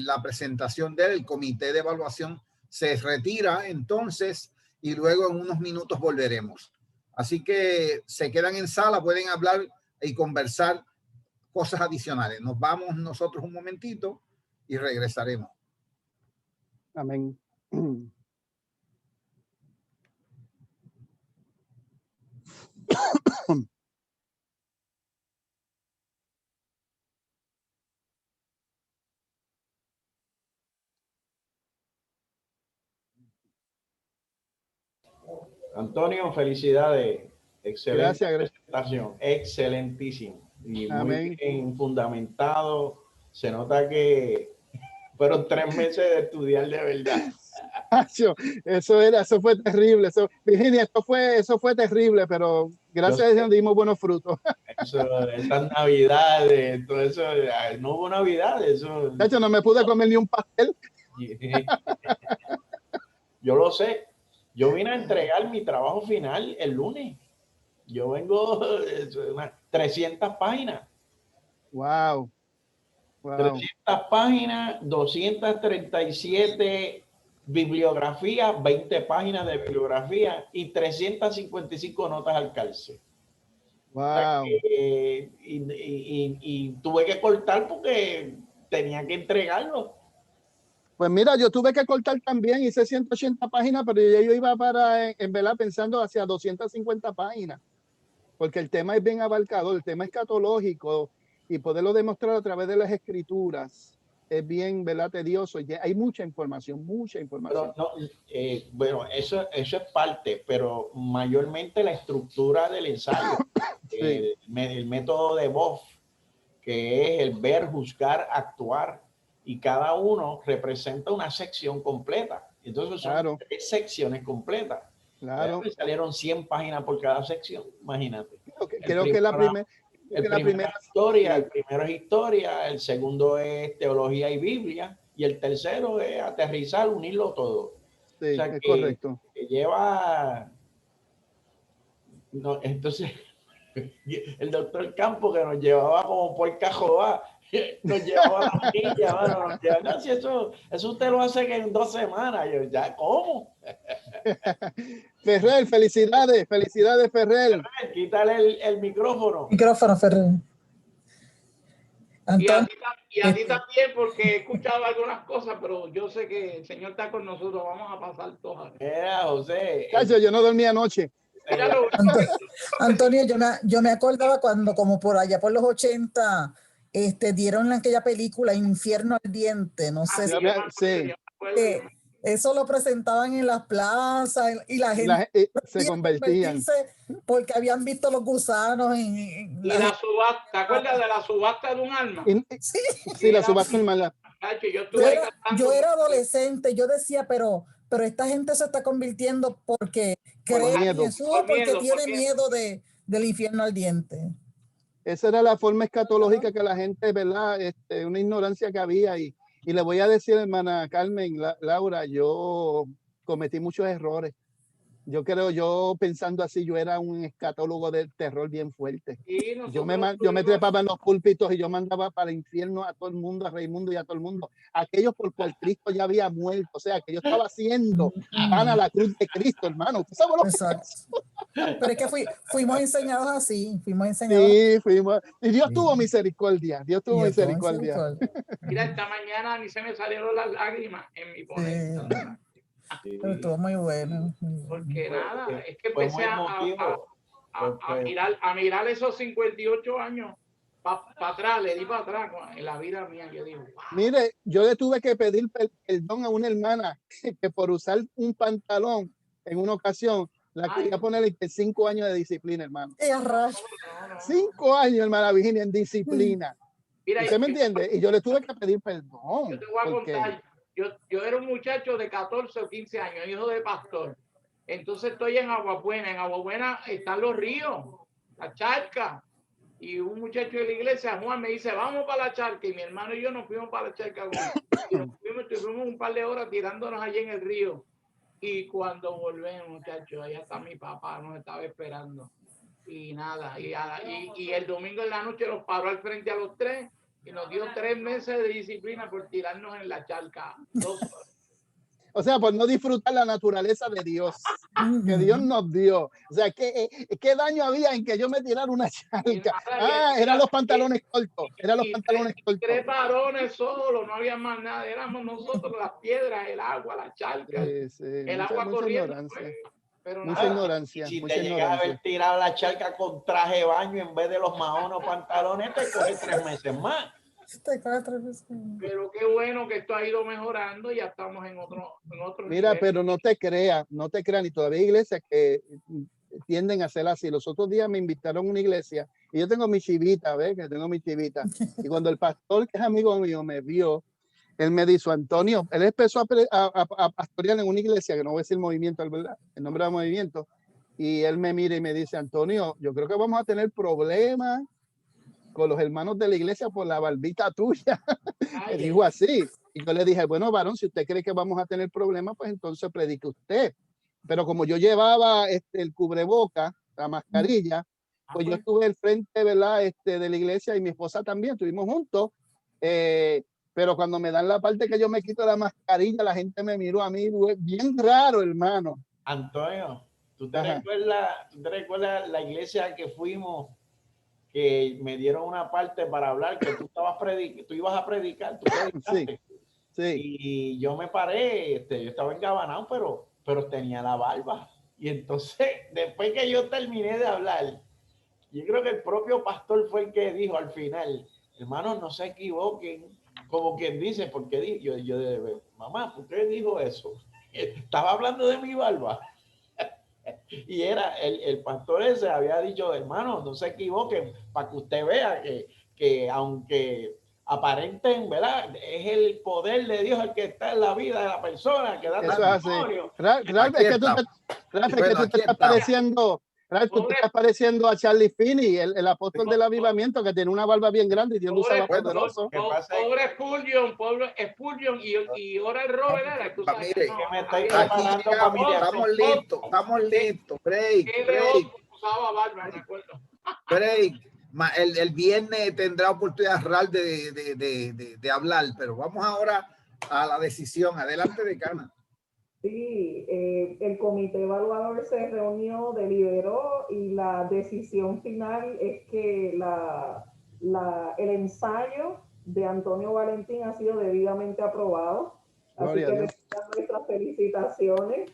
la presentación del comité de evaluación. Se retira entonces y luego en unos minutos volveremos. Así que se quedan en sala, pueden hablar y conversar cosas adicionales. Nos vamos nosotros un momentito y regresaremos. Amén. Antonio, felicidades. Excelente Gracias. presentación, excelentísimo y Amén. muy bien fundamentado. Se nota que fueron 3 meses de estudiar de verdad. Eso fue terrible. Virginia, eso fue terrible, pero gracias a Dios dimos buenos frutos. Esas navidades, todo eso, no hubo navidades. De hecho, no me pude comer ni un pastel. Yo lo sé. Yo vine a entregar mi trabajo final el lunes. Yo vengo 300 páginas. Wow. 300 páginas, 237 bibliografías, 20 páginas de bibliografía y 355 notas al calce. Wow. Y tuve que cortar porque tenía que entregarlo. Pues mira, yo tuve que cortar también, hice 180 páginas, pero yo iba en verdad pensando hacia 250 páginas, porque el tema es bien abarcador, el tema escatológico, y poderlo demostrar a través de las escrituras es bien, ¿verdad?, tedioso. Hay mucha información. Pero no, bueno, eso es parte, pero mayormente la estructura del ensayo, sí. El método de Boff, que es el ver, juzgar, actuar, y cada uno representa una sección completa. Entonces son 3 secciones completas. Claro. Salieron 100 páginas por cada sección, imagínate. Creo que la primera... El la primero es historia, el segundo es teología y Biblia, y el tercero es aterrizar, unirlo todo. Sí, O sea, es correcto. que lleva... No, entonces, el doctor Campos, que nos llevaba como por Cajobá, nos llevaba a la niña, bueno, nos llevaba, no, si eso usted lo hace en 2 semanas. Yo, ¿ya cómo? Ferrer, felicidades, felicidades, Ferrer. Quítale el micrófono. Micrófono, Ferrer. Antonio, Y a ti también, porque he escuchado algunas cosas, pero yo sé que el Señor está con nosotros. Vamos a pasar todas. Mira, José. Cacho, yo no dormí anoche. Antonio, yo me acordaba cuando, como por allá por los 80, dieron aquella película Infierno Ardiente, no sé si Sí. eso lo presentaban en las plazas y la gente se convertían porque habían visto los gusanos en la subasta. ¿Te acuerdas de la subasta de un alma? Sí, la subasta del mal. Yo era adolescente, yo decía, pero esta gente se está convirtiendo porque cree en Jesús, porque tiene miedo del infierno ardiente. Esa era la forma escatológica que la gente, ¿verdad? Una ignorancia que había. Y le voy a decir, hermana Carmen, Laura, yo cometí muchos errores. Yo pensando así, yo era un escatólogo del terror bien fuerte. Yo me trepaba en los púlpitos y yo mandaba para el infierno a todo el mundo, a Raimundo y a todo el mundo. Aquellos por cual Cristo ya había muerto. O sea, que yo estaba haciendo pan a la cruz de Cristo, hermano. Exacto. Pero es que fuimos enseñados así, Sí, fuimos. Y Dios tuvo misericordia. Dios tuvo misericordia. Mira, esta mañana a mí se me salieron las lágrimas en mi ponencia. Pero estuvo muy bueno. Porque nada, es que empecé a mirar esos 58 años para atrás, le di para atrás en la vida mía. Yo digo, wow. Mire, yo le tuve que pedir perdón a una hermana que por usar un pantalón en una ocasión la quería ponerle 5 años de disciplina, hermano. 5 años, hermana Virginia, en disciplina. Mira, ¿usted me entiende? Y yo le tuve que pedir perdón. Yo te voy a contar. Yo era un muchacho de 14 o 15 años, hijo de pastor. Entonces estoy en Aguabuena. En Aguabuena están los ríos, la charca. Y un muchacho de la iglesia, Juan, me dice, vamos para la charca. Y mi hermano y yo nos fuimos para la charca. Y nos fuimos un par de horas tirándonos allí en el río. Y cuando volvemos, muchachos, allá está mi papá, nos estaba esperando. Y nada, y el domingo en la noche los paró al frente a los 3. Y nos dio 3 meses de disciplina por tirarnos en la charca. 2 horas. O sea, por no disfrutar la naturaleza de Dios, que Dios nos dio. O sea, ¿qué daño había en que yo me tirara una charca? Eran los pantalones cortos. Eran los pantalones cortos. 3 varones solo, no había más nada. Éramos nosotros, las piedras, el agua, la charca, el agua corriendo. Pero mucha ignorancia. Si mucha te llegaba a haber tirado la charca con traje de baño en vez de los maonos pantalones, te coge 3 meses más. Pero qué bueno que esto ha ido mejorando, ya estamos en otro Mira, nivel. pero no te creas, y todavía hay iglesias que tienden a hacer así. Los otros días me invitaron a una iglesia y yo tengo mi chivita, ¿ves? Que tengo mi chivita. Y cuando el pastor, que es amigo mío, me vio, él me dijo, Antonio, él empezó a pastorear en una iglesia, que no voy a decir movimiento, ¿verdad? El nombre del movimiento. Y él me mira y me dice, Antonio, yo creo que vamos a tener problemas con los hermanos de la iglesia por la barbita tuya. Me dijo así. Y yo le dije, bueno, varón, si usted cree que vamos a tener problemas, pues entonces predique usted. Pero como yo llevaba el cubreboca, la mascarilla, pues yo estuve al frente, ¿verdad? De la iglesia y mi esposa también, estuvimos juntos. Pero cuando me dan la parte que yo me quito la mascarilla, la gente me miró a mí bien raro, hermano. Antonio, ¿tú te recuerdas la iglesia que fuimos, que me dieron una parte para hablar, que tú ibas a predicar? Tú predicaste. Sí. Y yo me paré, yo estaba engabanado, pero tenía la barba. Y entonces, después que yo terminé de hablar, yo creo que el propio pastor fue el que dijo al final, hermanos, no se equivoquen, como quien dice, porque yo mamá, ¿por qué dijo eso? Estaba hablando de mi barba. Y era el pastor ese había dicho, hermanos, no se equivoquen, para que usted vea que aunque aparenten, ¿verdad? Es el poder de Dios el que está en la vida de la persona, que da testimonio. Es que tú te estás pareciendo Ralph, tú estás pareciendo a Charlie Finney, el apóstol del avivamiento, que tiene una barba bien grande y Dios lo usaba poderoso. Pobre Spurgeon y ahora el Robert era. Mire, aquí estamos listos. Break. El viernes tendrá oportunidad real de hablar, pero vamos ahora a la decisión. Adelante, decana. Sí, el comité evaluador se reunió, deliberó y la decisión final es que el ensayo de Antonio Valentín ha sido debidamente aprobado. Así que reciban nuestras felicitaciones.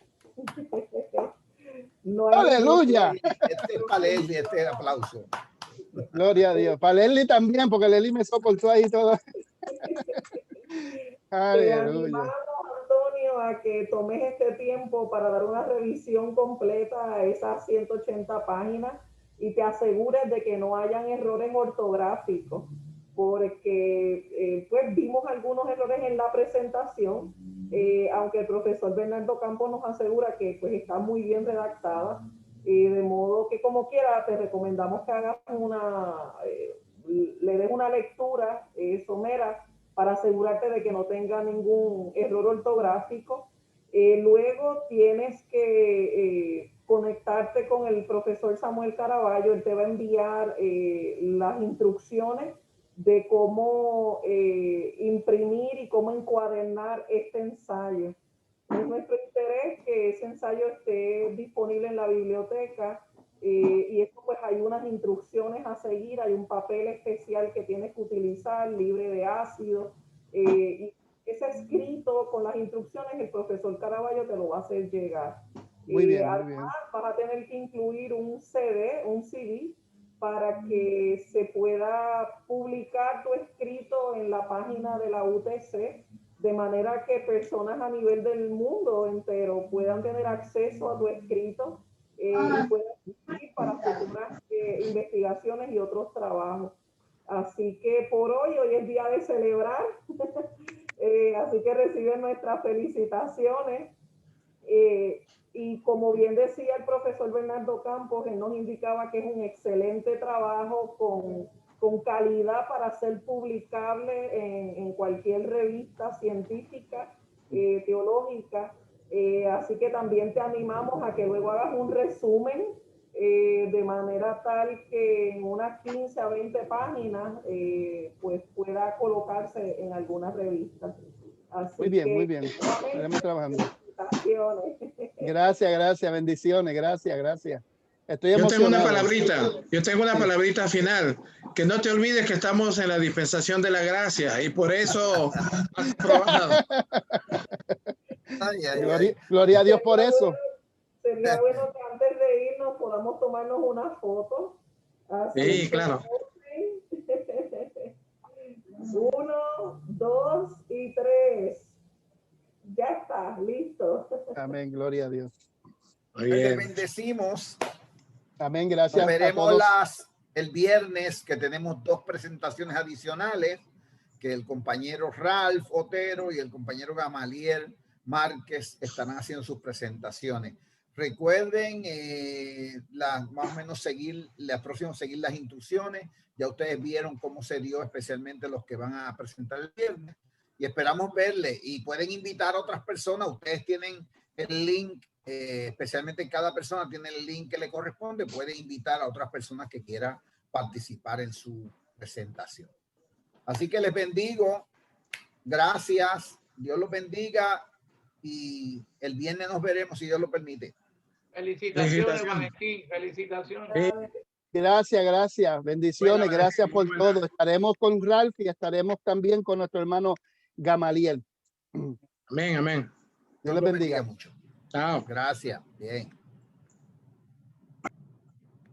No ¡aleluya! Este es para Leslie, este es el aplauso. Gloria a Dios. Para Leslie también, porque Leslie me soportó ahí todo. Aleluya. Antonio, a que tomes este tiempo para dar una revisión completa a esas 180 páginas y te asegures de que no hayan errores ortográficos, porque pues vimos algunos errores en la presentación, aunque el profesor Bernardo Campos nos asegura que pues está muy bien redactada, de modo que como quiera te recomendamos que hagas le des una lectura somera para asegurarte de que no tenga ningún error ortográfico. Luego tienes que conectarte con el profesor Samuel Caraballo. Él te va a enviar las instrucciones de cómo imprimir y cómo encuadernar este ensayo. Es nuestro interés que ese ensayo esté disponible en la biblioteca. Y esto pues hay unas instrucciones a seguir, hay un papel especial que tienes que utilizar, libre de ácido, y ese escrito con las instrucciones el profesor Caraballo te lo va a hacer llegar. Muy bien, además, muy bien. vas a tener que incluir un CD, para que se pueda publicar tu escrito en la página de la UTC, de manera que personas a nivel del mundo entero puedan tener acceso a tu escrito y puedan ir para futuras investigaciones y otros trabajos. Así que por hoy es día de celebrar, así que reciben nuestras felicitaciones. Y como bien decía el profesor Bernardo Campos, él nos indicaba que es un excelente trabajo con calidad para ser publicable en cualquier revista científica, teológica. Así que también te animamos a que luego hagas un resumen de manera tal que en unas 15 a 20 páginas pues pueda colocarse en algunas revistas. Así muy bien, que, muy bien. Estaremos trabajando. Gracias. Gracias, bendiciones, gracias. Estoy emocionado. Yo tengo una palabrita final. Que no te olvides que estamos en la dispensación de la gracia y por eso has probado. Gloria a Dios por eso. Sería bueno que antes de irnos podamos tomarnos una foto. Sí, claro. 1, 2 y 3. Ya está, listo. Amén, gloria a Dios. Te bendecimos. Amén, gracias. Nos veremos el viernes, que tenemos 2 presentaciones adicionales, que el compañero Ralph Otero y el compañero Gamaliel Márquez estarán haciendo sus presentaciones. Recuerden más o menos seguir las instrucciones. Ya ustedes vieron cómo se dio, especialmente los que van a presentar el viernes, y esperamos verle. Y pueden invitar a otras personas. Ustedes tienen el link, especialmente cada persona tiene el link que le corresponde. Puede invitar a otras personas que quieran participar en su presentación. Así que les bendigo. Gracias. Dios los bendiga. Y el viernes nos veremos, si Dios lo permite. Felicitaciones, Valentín. Felicitaciones. Gracias. Bendiciones. Gracias por todo. Estaremos con Ralph y estaremos también con nuestro hermano Gamaliel. Amén. Dios les bendiga mucho. Chao. Gracias. Bien.